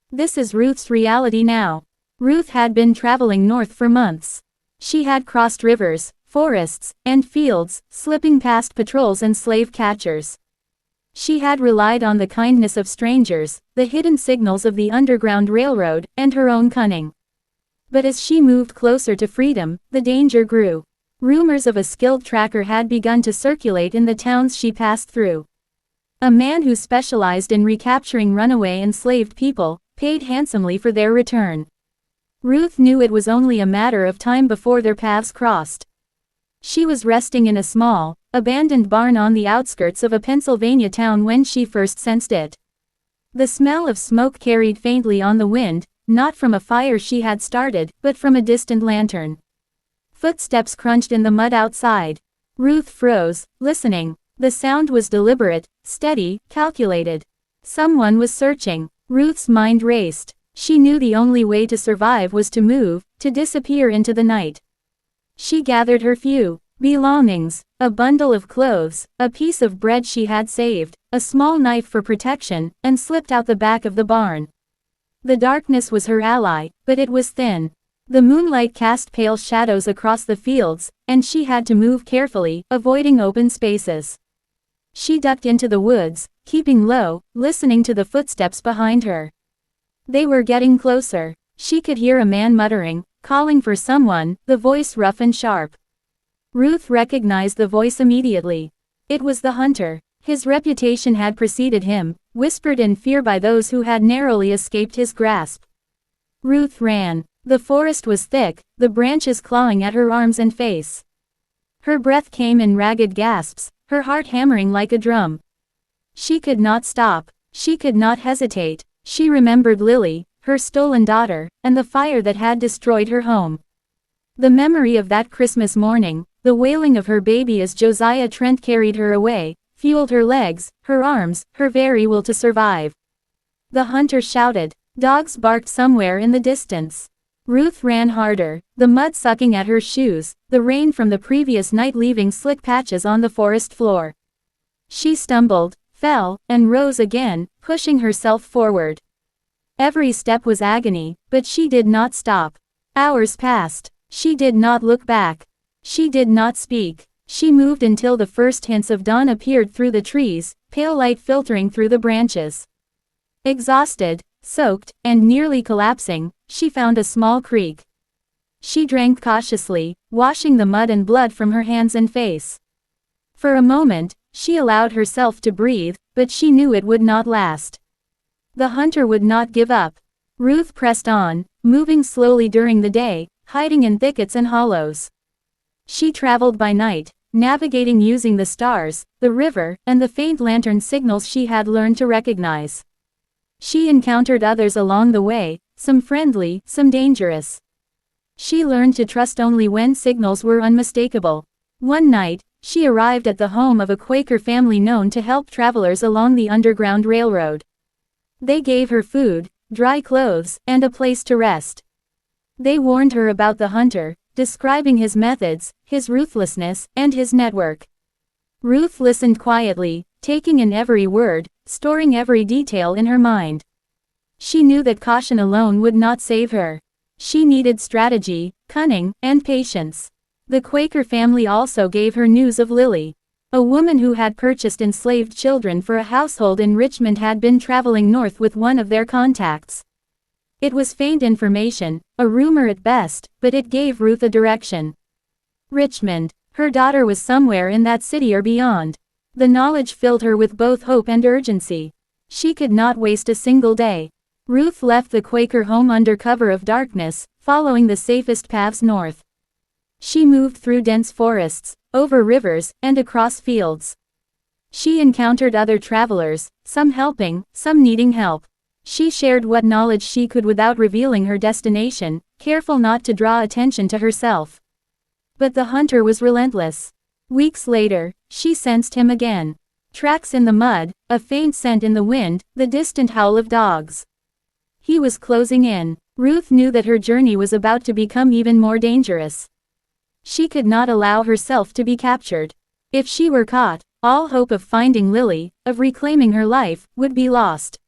This is Ruth's reality now. Ruth had been traveling north for months. She had crossed rivers, forests, and fields, slipping past patrols and slave catchers. She had relied on the kindness of strangers, the hidden signals of the Underground Railroad, and her own cunning. But as she moved closer to freedom, the danger grew. Rumors of a skilled tracker had begun to circulate in the towns she passed through. A man who specialized in recapturing runaway enslaved people, paid handsomely for their return. Ruth knew it was only a matter of time before their paths crossed. She was resting in a small, abandoned barn on the outskirts of a Pennsylvania town when she first sensed it. The smell of smoke carried faintly on the wind, not from a fire she had started, but from a distant lantern. Footsteps crunched in the mud outside. Ruth froze, listening. The sound was deliberate, steady, calculated. Someone was searching. Ruth's mind raced. She knew the only way to survive was to move, to disappear into the night. She gathered her few belongings, a bundle of clothes, a piece of bread she had saved, a small knife for protection, and slipped out the back of the barn. The darkness was her ally, but it was thin. The moonlight cast pale shadows across the fields, and she had to move carefully, avoiding open spaces. She ducked into the woods, keeping low, listening to the footsteps behind her. They were getting closer. She could hear a man muttering, calling for someone, the voice rough and sharp. Ruth recognized the voice immediately. It was the hunter. His reputation had preceded him, whispered in fear by those who had narrowly escaped his grasp. Ruth ran. The forest was thick, the branches clawing at her arms and face. Her breath came in ragged gasps, her heart hammering like a drum. She could not stop. She could not hesitate. She remembered Lily, her stolen daughter, and the fire that had destroyed her home. The memory of that Christmas morning, the wailing of her baby as Josiah Trent carried her away, fueled her legs, her arms, her very will to survive. The hunter shouted. Dogs barked somewhere in the distance. Ruth ran harder, the mud sucking at her shoes, the rain from the previous night leaving slick patches on the forest floor. She stumbled, fell, and rose again, pushing herself forward. Every step was agony, but she did not stop. Hours passed. She did not look back. She did not speak. She moved until the first hints of dawn appeared through the trees, pale light filtering through the branches. Exhausted, soaked, and nearly collapsing, she found a small creek. She drank cautiously, washing the mud and blood from her hands and face. For a moment, she allowed herself to breathe, but she knew it would not last. The hunter would not give up. Ruth pressed on, moving slowly during the day, hiding in thickets and hollows. She traveled by night, navigating using the stars, the river, and the faint lantern signals she had learned to recognize. She encountered others along the way, some friendly, some dangerous. She learned to trust only when signals were unmistakable. One night, she arrived at the home of a Quaker family known to help travelers along the Underground Railroad. They gave her food, dry clothes, and a place to rest. They warned her about the hunter, describing his methods, his ruthlessness, and his network. Ruth listened quietly, taking in every word, storing every detail in her mind. She knew that caution alone would not save her. She needed strategy, cunning, and patience. The Quaker family also gave her news of Lily. A woman who had purchased enslaved children for a household in Richmond had been traveling north with one of their contacts. It was faint information, a rumor at best, but it gave Ruth a direction. Richmond. Her daughter was somewhere in that city or beyond. The knowledge filled her with both hope and urgency. She could not waste a single day. Ruth left the Quaker home under cover of darkness, following the safest paths north. She moved through dense forests, over rivers, and across fields. She encountered other travelers, some helping, some needing help. She shared what knowledge she could without revealing her destination, careful not to draw attention to herself. But the hunter was relentless. Weeks later, she sensed him again. Tracks in the mud, a faint scent in the wind, the distant howl of dogs. He was closing in. Ruth knew that her journey was about to become even more dangerous. She could not allow herself to be captured. If she were caught, all hope of finding Lily, of reclaiming her life, would be lost.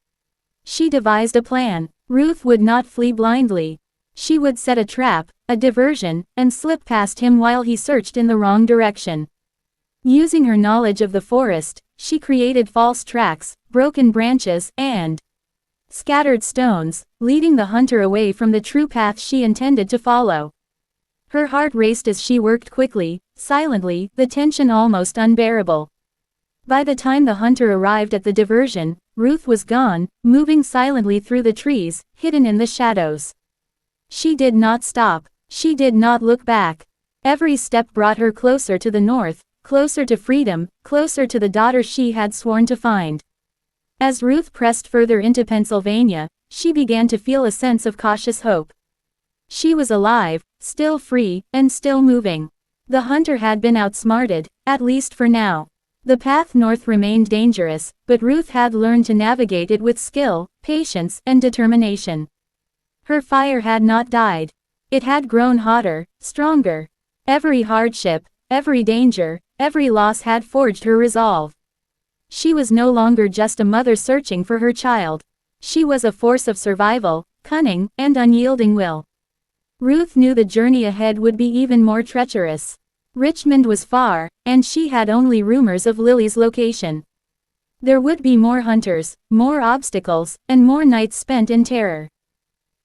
She devised a plan. Ruth would not flee blindly. She would set a trap, a diversion, and slip past him while he searched in the wrong direction. Using her knowledge of the forest, she created false tracks, broken branches, and scattered stones, leading the hunter away from the true path she intended to follow. Her heart raced as she worked quickly, silently, the tension almost unbearable. By the time the hunter arrived at the diversion, Ruth was gone, moving silently through the trees, hidden in the shadows. She did not stop. She did not look back. Every step brought her closer to the north, closer to freedom, closer to the daughter she had sworn to find. As Ruth pressed further into Pennsylvania, she began to feel a sense of cautious hope. She was alive, still free, and still moving. The hunter had been outsmarted, at least for now. The path north remained dangerous, but Ruth had learned to navigate it with skill, patience, and determination. Her fire had not died. It had grown hotter, stronger. Every hardship, every danger, every loss had forged her resolve. She was no longer just a mother searching for her child. She was a force of survival, cunning, and unyielding will. Ruth knew the journey ahead would be even more treacherous. Richmond was far, and she had only rumors of Lily's location. There would be more hunters, more obstacles, and more nights spent in terror.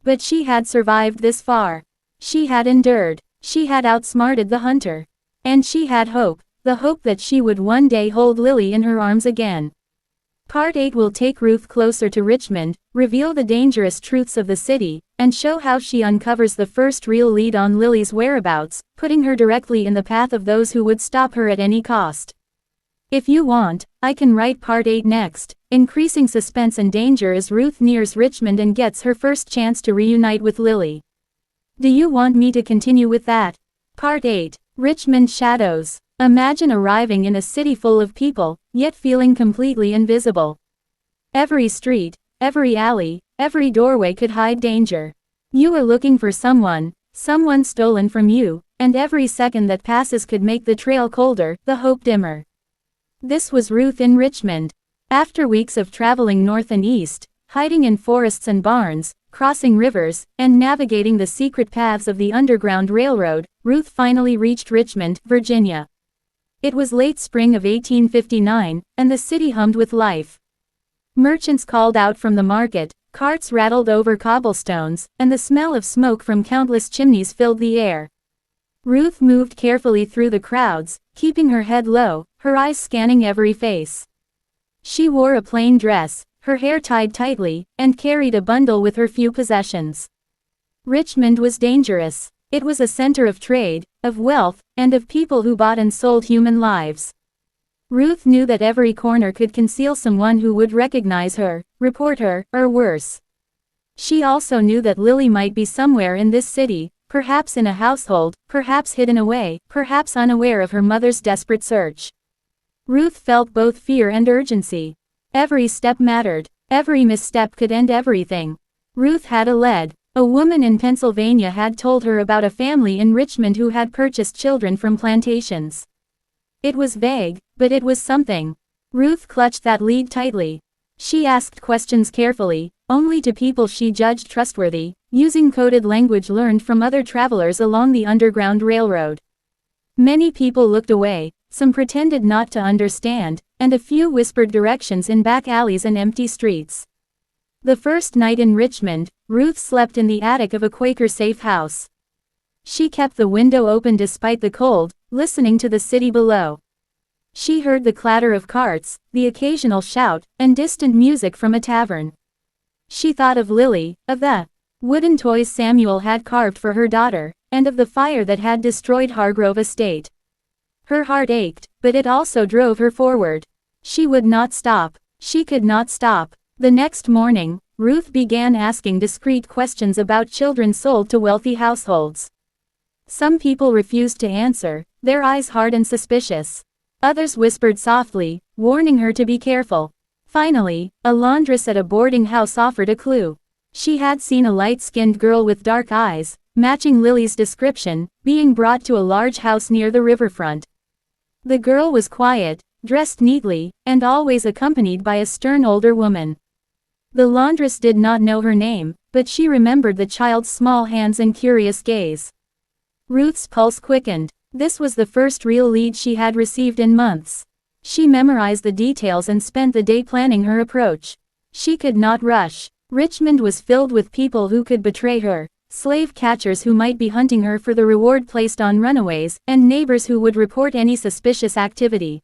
But she had survived this far. She had endured. She had outsmarted the hunter. And she had hope, the hope that she would one day hold Lily in her arms again. Part 8 will take Ruth closer to Richmond, reveal the dangerous truths of the city, and show how she uncovers the first real lead on Lily's whereabouts, putting her directly in the path of those who would stop her at any cost. If you want, I can write Part 8 next, increasing suspense and danger as Ruth nears Richmond and gets her first chance to reunite with Lily. Do you want me to continue with that? Part 8. Richmond Shadows. Imagine arriving in a city full of people, yet feeling completely invisible. Every street, every alley, every doorway could hide danger. You are looking for someone stolen from you, and every second that passes could make the trail colder, the hope dimmer. This was Ruth in Richmond. After weeks of traveling north and east, hiding in forests and barns, crossing rivers, and navigating the secret paths of the Underground Railroad, Ruth finally reached Richmond, Virginia. It was late spring of 1859, and the city hummed with life. Merchants called out from the market, carts rattled over cobblestones, and the smell of smoke from countless chimneys filled the air. Ruth moved carefully through the crowds, keeping her head low, her eyes scanning every face. She wore a plain dress, her hair tied tightly, and carried a bundle with her few possessions. Richmond was dangerous. It was a center of trade, of wealth, and of people who bought and sold human lives. Ruth knew that every corner could conceal someone who would recognize her, report her, or worse. She also knew that Lily might be somewhere in this city, perhaps in a household, perhaps hidden away, perhaps unaware of her mother's desperate search. Ruth felt both fear and urgency. Every step mattered. Every misstep could end everything. Ruth had a lead. A woman in Pennsylvania had told her about a family in Richmond who had purchased children from plantations. It was vague, but it was something. Ruth clutched that lead tightly. She asked questions carefully, only to people she judged trustworthy, using coded language learned from other travelers along the Underground Railroad. Many people looked away, some pretended not to understand, and a few whispered directions in back alleys and empty streets. The first night in Richmond, Ruth slept in the attic of a Quaker safe house. She kept the window open despite the cold, listening to the city below. She heard the clatter of carts, the occasional shout, and distant music from a tavern. She thought of Lily, of the wooden toys Samuel had carved for her daughter, and of the fire that had destroyed Hargrove Estate. Her heart ached, but it also drove her forward. She would not stop. She could not stop. The next morning, Ruth began asking discreet questions about children sold to wealthy households. Some people refused to answer, their eyes hard and suspicious. Others whispered softly, warning her to be careful. Finally, a laundress at a boarding house offered a clue. She had seen a light-skinned girl with dark eyes, matching Lily's description, being brought to a large house near the riverfront. The girl was quiet, dressed neatly, and always accompanied by a stern older woman. The laundress did not know her name, but she remembered the child's small hands and curious gaze. Ruth's pulse quickened. This was the first real lead she had received in months. She memorized the details and spent the day planning her approach. She could not rush. Richmond was filled with people who could betray her, slave catchers who might be hunting her for the reward placed on runaways, and neighbors who would report any suspicious activity.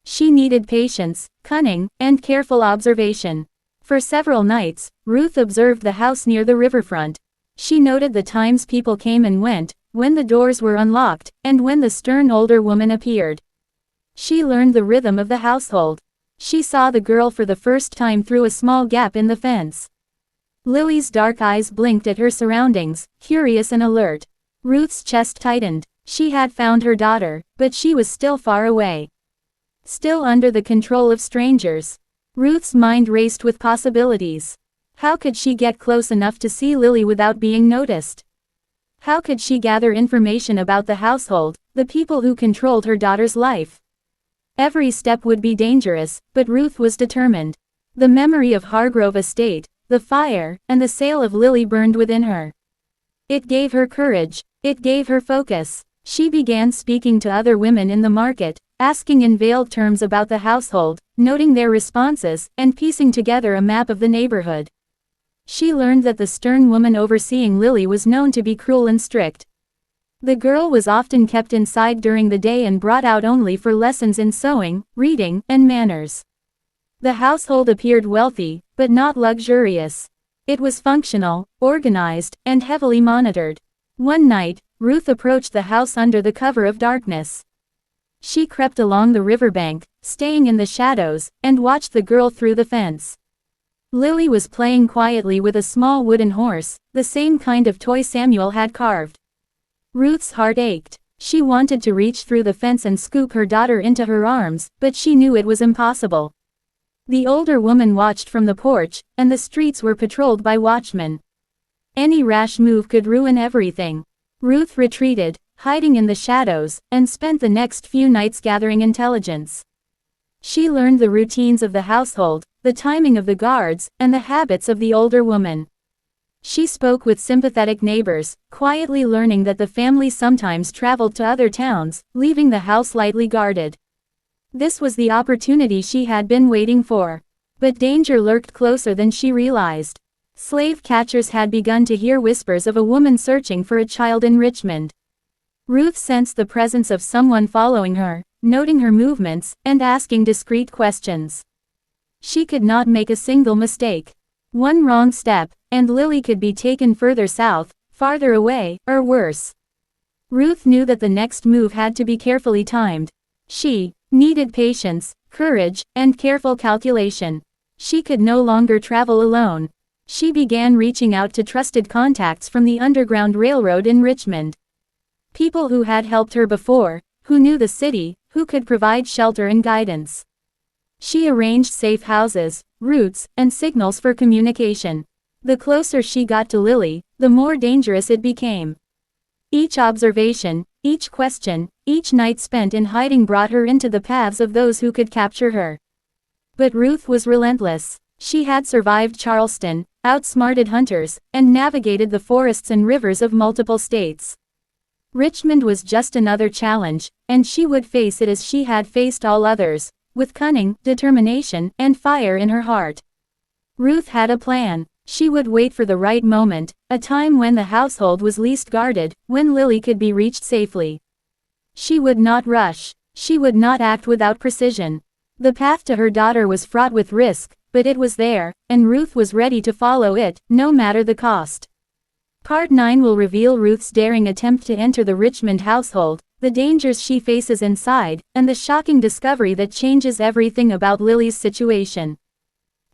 She needed patience, cunning, and careful observation. For several nights, Ruth observed the house near the riverfront. She noted the times people came and went, when the doors were unlocked, and when the stern older woman appeared. She learned the rhythm of the household. She saw the girl for the first time through a small gap in the fence. Lily's dark eyes blinked at her surroundings, curious and alert. Ruth's chest tightened. She had found her daughter, but she was still far away. Still under the control of strangers. Ruth's mind raced with possibilities. How could she get close enough to see Lily without being noticed? How could she gather information about the household, the people who controlled her daughter's life? Every step would be dangerous, but Ruth was determined. The memory of Hargrove Estate, the fire, and the sale of Lily burned within her. It gave her courage. It gave her focus. She began speaking to other women in the market, asking in veiled terms about the household, noting their responses, and piecing together a map of the neighborhood. She learned that the stern woman overseeing Lily was known to be cruel and strict. The girl was often kept inside during the day and brought out only for lessons in sewing, reading, and manners. The household appeared wealthy, but not luxurious. It was functional, organized, and heavily monitored. One night, Ruth approached the house under the cover of darkness. She crept along the riverbank, staying in the shadows, and watched the girl through the fence. Lily was playing quietly with a small wooden horse, the same kind of toy Samuel had carved. Ruth's heart ached. She wanted to reach through the fence and scoop her daughter into her arms, but she knew it was impossible. The older woman watched from the porch, and the streets were patrolled by watchmen. Any rash move could ruin everything. Ruth retreated, hiding in the shadows, and spent the next few nights gathering intelligence. She learned the routines of the household, the timing of the guards, and the habits of the older woman. She spoke with sympathetic neighbors, quietly learning that the family sometimes traveled to other towns, leaving the house lightly guarded. This was the opportunity she had been waiting for. But danger lurked closer than she realized. Slave catchers had begun to hear whispers of a woman searching for a child in Richmond. Ruth sensed the presence of someone following her, noting her movements, and asking discreet questions. She could not make a single mistake. One wrong step, and Lily could be taken further south, farther away, or worse. Ruth knew that the next move had to be carefully timed. She needed patience, courage, and careful calculation. She could no longer travel alone. She began reaching out to trusted contacts from the Underground Railroad in Richmond. People who had helped her before, who knew the city, who could provide shelter and guidance. She arranged safe houses, routes, and signals for communication. The closer she got to Lily, the more dangerous it became. Each observation, each question, each night spent in hiding brought her into the paths of those who could capture her. But Ruth was relentless. She had survived Charleston, outsmarted hunters, and navigated the forests and rivers of multiple states. Richmond was just another challenge, and she would face it as she had faced all others, with cunning, determination, and fire in her heart. Ruth had a plan. She would wait for the right moment, a time when the household was least guarded, when Lily could be reached safely. She would not rush. She would not act without precision. The path to her daughter was fraught with risk, but it was there, and Ruth was ready to follow it, no matter the cost. Part 9 will reveal Ruth's daring attempt to enter the Richmond household, the dangers she faces inside, and the shocking discovery that changes everything about Lily's situation.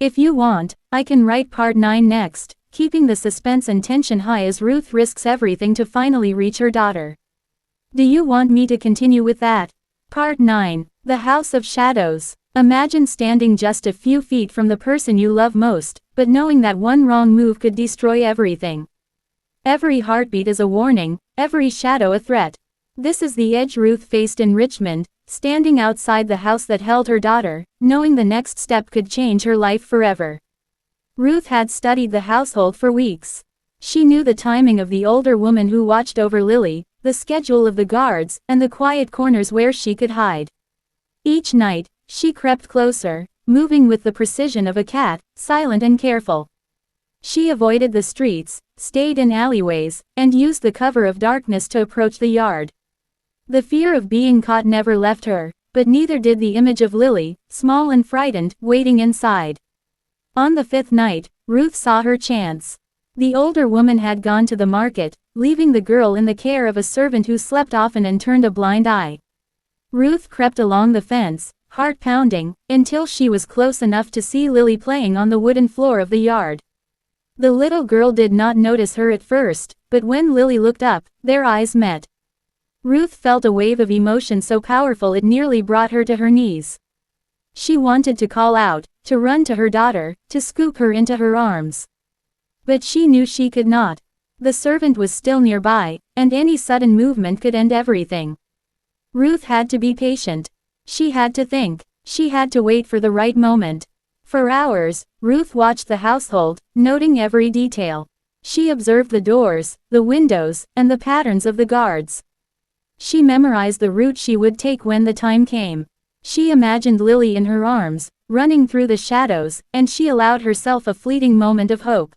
If you want, I can write Part 9 next, keeping the suspense and tension high as Ruth risks everything to finally reach her daughter. Do you want me to continue with that? Part 9, The House of Shadows. Imagine standing just a few feet from the person you love most, but knowing that one wrong move could destroy everything. Every heartbeat is a warning, every shadow a threat. This is the edge Ruth faced in Richmond, standing outside the house that held her daughter, knowing the next step could change her life forever. Ruth had studied the household for weeks. She knew the timing of the older woman who watched over Lily, the schedule of the guards, and the quiet corners where she could hide. Each night, she crept closer, moving with the precision of a cat, silent and careful. She avoided the streets, stayed in alleyways, and used the cover of darkness to approach the yard. The fear of being caught never left her, but neither did the image of Lily, small and frightened, waiting inside. On the 5th night, Ruth saw her chance. The older woman had gone to the market, leaving the girl in the care of a servant who slept often and turned a blind eye. Ruth crept along the fence, heart pounding, until she was close enough to see Lily playing on the wooden floor of the yard. The little girl did not notice her at first, but when Lily looked up, their eyes met. Ruth felt a wave of emotion so powerful it nearly brought her to her knees. She wanted to call out, to run to her daughter, to scoop her into her arms. But she knew she could not. The servant was still nearby, and any sudden movement could end everything. Ruth had to be patient. She had to think. She had to wait for the right moment. For hours, Ruth watched the household, noting every detail. She observed the doors, the windows, and the patterns of the guards. She memorized the route she would take when the time came. She imagined Lily in her arms, running through the shadows, and she allowed herself a fleeting moment of hope.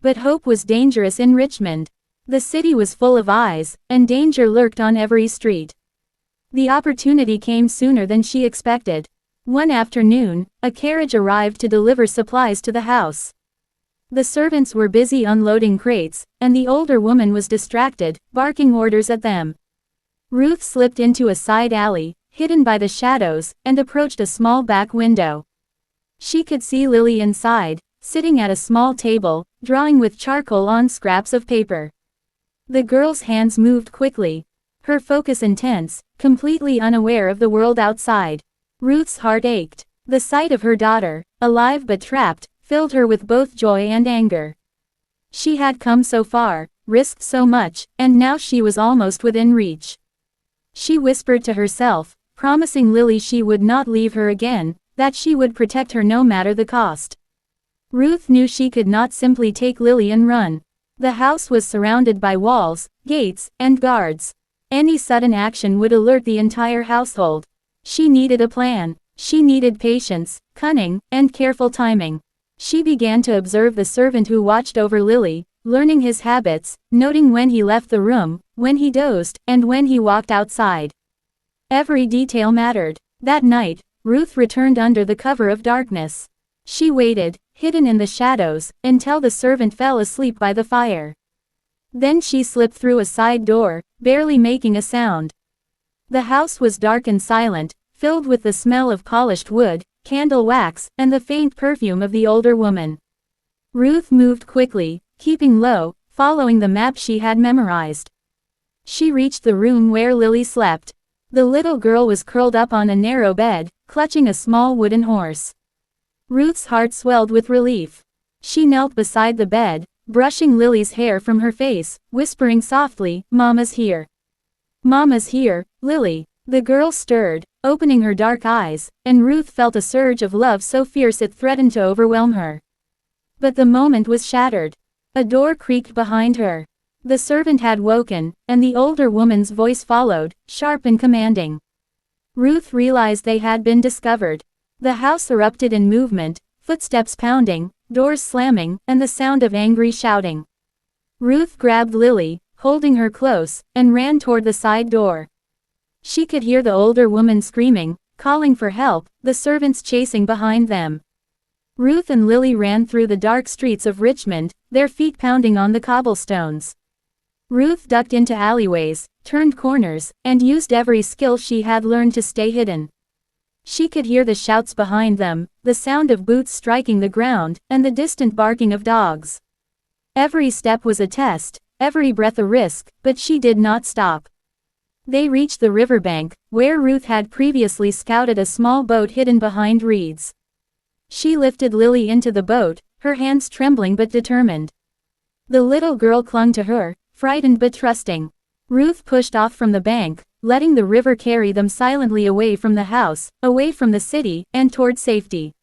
But hope was dangerous in Richmond. The city was full of eyes, and danger lurked on every street. The opportunity came sooner than she expected. One afternoon, a carriage arrived to deliver supplies to the house. The servants were busy unloading crates, and the older woman was distracted, barking orders at them. Ruth slipped into a side alley, hidden by the shadows, and approached a small back window. She could see Lily inside, sitting at a small table, drawing with charcoal on scraps of paper. The girl's hands moved quickly, her focus intense, completely unaware of the world outside. Ruth's heart ached. The sight of her daughter, alive but trapped, filled her with both joy and anger. She had come so far, risked so much, and now she was almost within reach. She whispered to herself, promising Lily she would not leave her again, that she would protect her no matter the cost. Ruth knew she could not simply take Lily and run. The house was surrounded by walls, gates, and guards. Any sudden action would alert the entire household. She needed a plan. She needed patience, cunning, and careful timing. She began to observe the servant who watched over Lily, learning his habits, noting when he left the room, when he dozed, and when he walked outside. Every detail mattered. That night, Ruth returned under the cover of darkness. She waited, hidden in the shadows, until the servant fell asleep by the fire. Then she slipped through a side door, barely making a sound. The house was dark and silent, filled with the smell of polished wood, candle wax, and the faint perfume of the older woman. Ruth moved quickly, keeping low, following the map she had memorized. She reached the room where Lily slept. The little girl was curled up on a narrow bed, clutching a small wooden horse. Ruth's heart swelled with relief. She knelt beside the bed, brushing Lily's hair from her face, whispering softly, "Mama's here. Mama's here, Lily." The girl stirred, opening her dark eyes, and Ruth felt a surge of love so fierce it threatened to overwhelm her. But the moment was shattered. A door creaked behind her. The servant had woken, and the older woman's voice followed, sharp and commanding. Ruth realized they had been discovered. The house erupted in movement, footsteps pounding, doors slamming, and the sound of angry shouting. Ruth grabbed Lily, holding her close, and ran toward the side door. She could hear the older woman screaming, calling for help, the servants chasing behind them. Ruth and Lily ran through the dark streets of Richmond, their feet pounding on the cobblestones. Ruth ducked into alleyways, turned corners, and used every skill she had learned to stay hidden. She could hear the shouts behind them, the sound of boots striking the ground, and the distant barking of dogs. Every step was a test, every breath a risk, but she did not stop. They reached the riverbank, where Ruth had previously scouted a small boat hidden behind reeds. She lifted Lily into the boat, her hands trembling but determined. The little girl clung to her, frightened but trusting. Ruth pushed off from the bank, letting the river carry them silently away from the house, away from the city, and toward safety.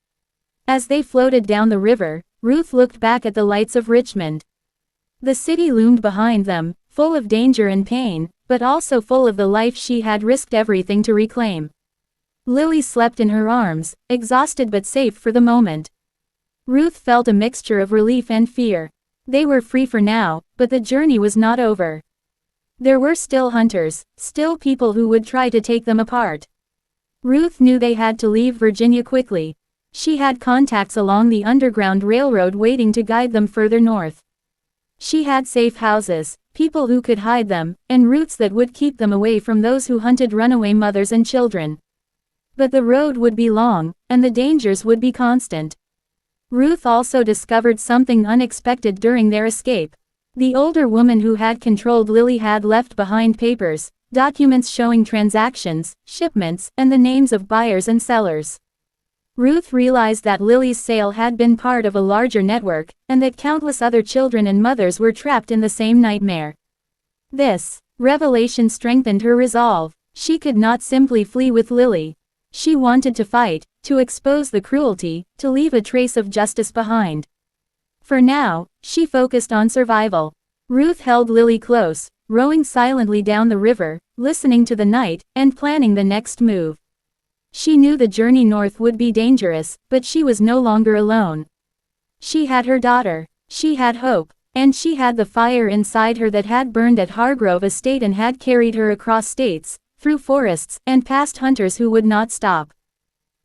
As they floated down the river, Ruth looked back at the lights of Richmond. The city loomed behind them, full of danger and pain, but also full of the life she had risked everything to reclaim. Lily slept in her arms, exhausted but safe for the moment. Ruth felt a mixture of relief and fear. They were free for now, but the journey was not over. There were still hunters, still people who would try to take them apart. Ruth knew they had to leave Virginia quickly. She had contacts along the Underground Railroad waiting to guide them further north. She had safe houses, people who could hide them, and routes that would keep them away from those who hunted runaway mothers and children. But the road would be long, and the dangers would be constant. Ruth also discovered something unexpected during their escape. The older woman who had controlled Lily had left behind papers, documents showing transactions, shipments, and the names of buyers and sellers. Ruth realized that Lily's sale had been part of a larger network, and that countless other children and mothers were trapped in the same nightmare. This revelation strengthened her resolve. She could not simply flee with Lily. She wanted to fight, to expose the cruelty, to leave a trace of justice behind. For now, she focused on survival. Ruth held Lily close, rowing silently down the river, listening to the night, and planning the next move. She knew the journey north would be dangerous, but she was no longer alone. She had her daughter. She had hope. And she had the fire inside her that had burned at Hargrove Estate and had carried her across states, through forests, and past hunters who would not stop.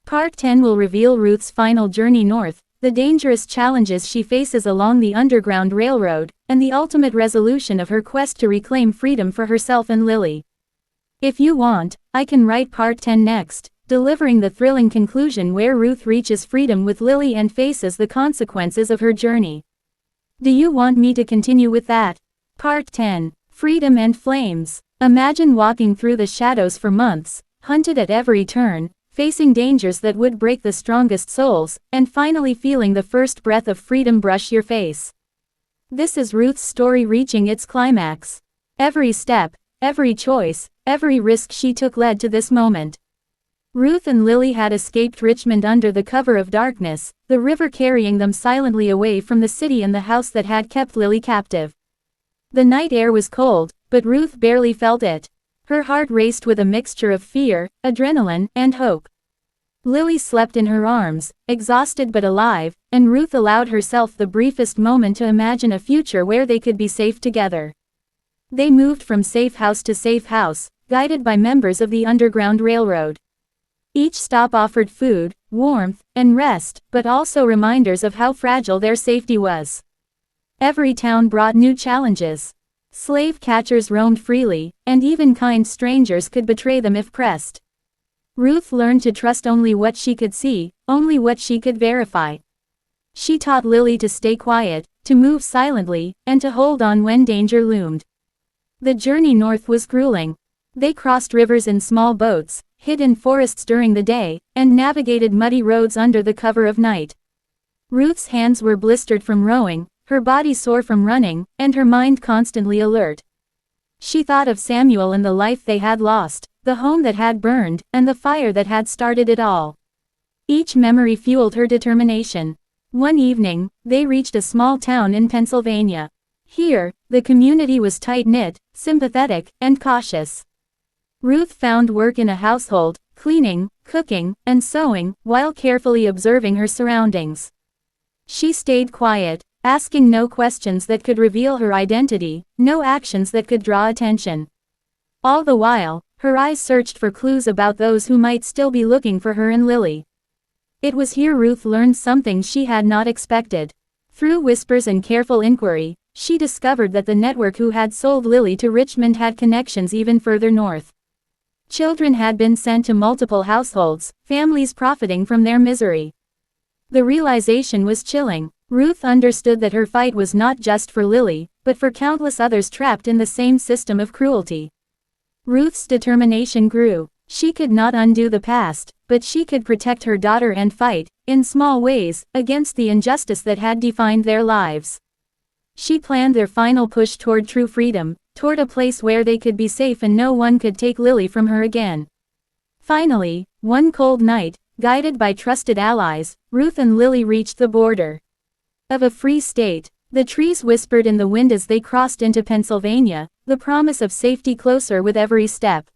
Part 10 will reveal Ruth's final journey north, the dangerous challenges she faces along the Underground Railroad, and the ultimate resolution of her quest to reclaim freedom for herself and Lily. If you want, I can write Part 10 next, delivering the thrilling conclusion where Ruth reaches freedom with Lily and faces the consequences of her journey. Do you want me to continue with that? Part 10. Freedom and Flames. Imagine walking through the shadows for months, hunted at every turn, facing dangers that would break the strongest souls, and finally feeling the first breath of freedom brush your face. This is Ruth's story reaching its climax. Every step, every choice, every risk she took led to this moment. Ruth and Lily had escaped Richmond under the cover of darkness, the river carrying them silently away from the city and the house that had kept Lily captive. The night air was cold, but Ruth barely felt it. Her heart raced with a mixture of fear, adrenaline, and hope. Lily slept in her arms, exhausted but alive, and Ruth allowed herself the briefest moment to imagine a future where they could be safe together. They moved from safe house to safe house, guided by members of the Underground Railroad. Each stop offered food, warmth, and rest, but also reminders of how fragile their safety was. Every town brought new challenges. Slave catchers roamed freely, and even kind strangers could betray them if pressed. Ruth learned to trust only what she could see, only what she could verify. She taught Lily to stay quiet, to move silently, and to hold on when danger loomed. The journey north was grueling. They crossed rivers in small boats, hid in forests during the day, and navigated muddy roads under the cover of night. Ruth's hands were blistered from rowing, her body sore from running, and her mind constantly alert. She thought of Samuel and the life they had lost, the home that had burned, and the fire that had started it all. Each memory fueled her determination. One evening, they reached a small town in Pennsylvania. Here, the community was tight-knit, sympathetic, and cautious. Ruth found work in a household, cleaning, cooking, and sewing, while carefully observing her surroundings. She stayed quiet, asking no questions that could reveal her identity, no actions that could draw attention. All the while, her eyes searched for clues about those who might still be looking for her and Lily. It was here Ruth learned something she had not expected. Through whispers and careful inquiry, she discovered that the network who had sold Lily to Richmond had connections even further north. Children had been sent to multiple households, families profiting from their misery. The realization was chilling. Ruth understood that her fight was not just for Lily, but for countless others trapped in the same system of cruelty. Ruth's determination grew. She could not undo the past, but she could protect her daughter and fight, in small ways, against the injustice that had defined their lives. She planned their final push toward true freedom, toward a place where they could be safe and no one could take Lily from her again. Finally, one cold night, guided by trusted allies, Ruth and Lily reached the border of a free state. The trees whispered in the wind as they crossed into Pennsylvania, the promise of safety closer with every step.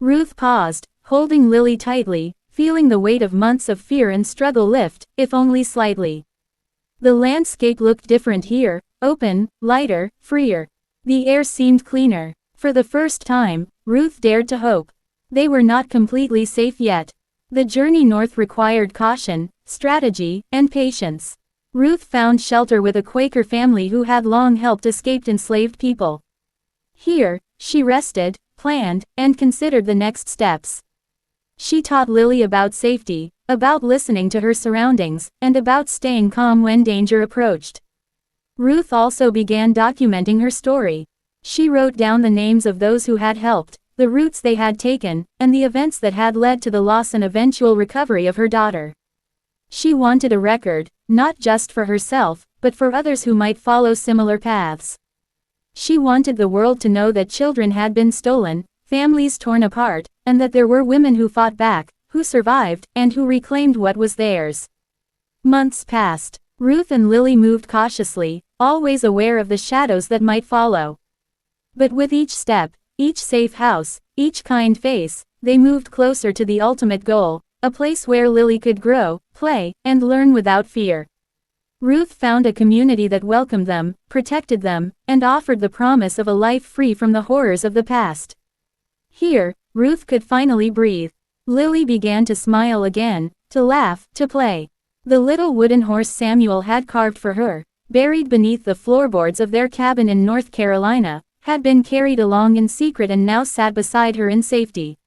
Ruth paused, holding Lily tightly, feeling the weight of months of fear and struggle lift, if only slightly. The landscape looked different here, open, lighter, freer. The air seemed cleaner. For the first time, Ruth dared to hope. They were not completely safe yet. The journey north required caution, strategy, and patience. Ruth found shelter with a Quaker family who had long helped escaped enslaved people. Here, she rested, planned, and considered the next steps. She taught Lily about safety, about listening to her surroundings, and about staying calm when danger approached. Ruth also began documenting her story. She wrote down the names of those who had helped, the routes they had taken, and the events that had led to the loss and eventual recovery of her daughter. She wanted a record, not just for herself, but for others who might follow similar paths. She wanted the world to know that children had been stolen, families torn apart, and that there were women who fought back, who survived, and who reclaimed what was theirs. Months passed. Ruth and Lily moved cautiously, always aware of the shadows that might follow. But with each step, each safe house, each kind face, they moved closer to the ultimate goal, a place where Lily could grow, play, and learn without fear. Ruth found a community that welcomed them, protected them, and offered the promise of a life free from the horrors of the past. Here, Ruth could finally breathe. Lily began to smile again, to laugh, to play. The little wooden horse Samuel had carved for her, buried beneath the floorboards of their cabin in North Carolina, had been carried along in secret and now sat beside her in safety.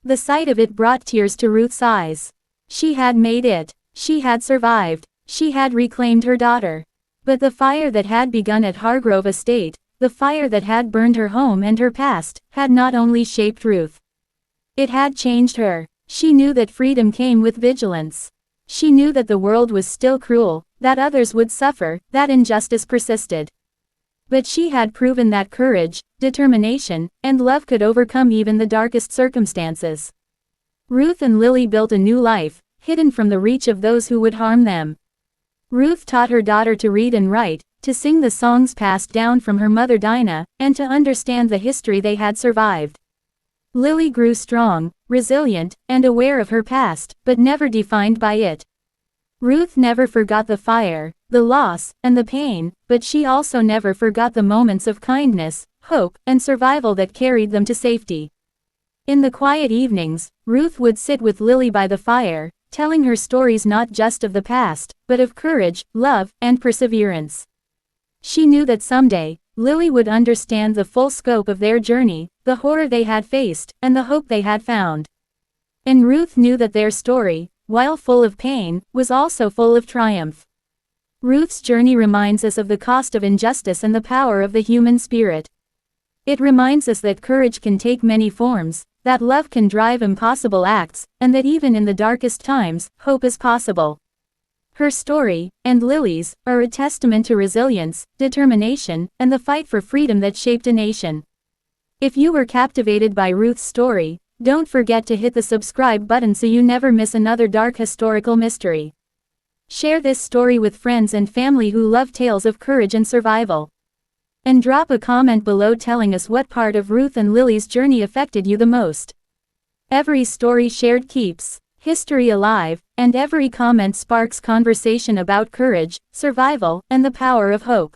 The sight of it brought tears to Ruth's eyes. She had made it. She had survived. She had reclaimed her daughter. But the fire that had begun at Hargrove Estate, the fire that had burned her home and her past, had not only shaped Ruth. It had changed her. She knew that freedom came with vigilance. She knew that the world was still cruel, that others would suffer, that injustice persisted. But she had proven that courage, determination, and love could overcome even the darkest circumstances. Ruth and Lily built a new life, hidden from the reach of those who would harm them. Ruth taught her daughter to read and write, to sing the songs passed down from her mother Dinah, and to understand the history they had survived. Lily grew strong, resilient, and aware of her past, but never defined by it. Ruth never forgot the fire, the loss, and the pain, but she also never forgot the moments of kindness, hope, and survival that carried them to safety. In the quiet evenings, Ruth would sit with Lily by the fire, telling her stories not just of the past, but of courage, love, and perseverance. She knew that someday, Lily would understand the full scope of their journey, the horror they had faced, and the hope they had found. And Ruth knew that their story, while full of pain, was also full of triumph. Ruth's journey reminds us of the cost of injustice and the power of the human spirit. It reminds us that courage can take many forms, that love can drive impossible acts, and that even in the darkest times, hope is possible. Her story, and Lily's, are a testament to resilience, determination, and the fight for freedom that shaped a nation. If you were captivated by Ruth's story, don't forget to hit the subscribe button so you never miss another dark historical mystery. Share this story with friends and family who love tales of courage and survival. And drop a comment below telling us what part of Ruth and Lily's journey affected you the most. Every story shared keeps history alive, and every comment sparks conversation about courage, survival, and the power of hope.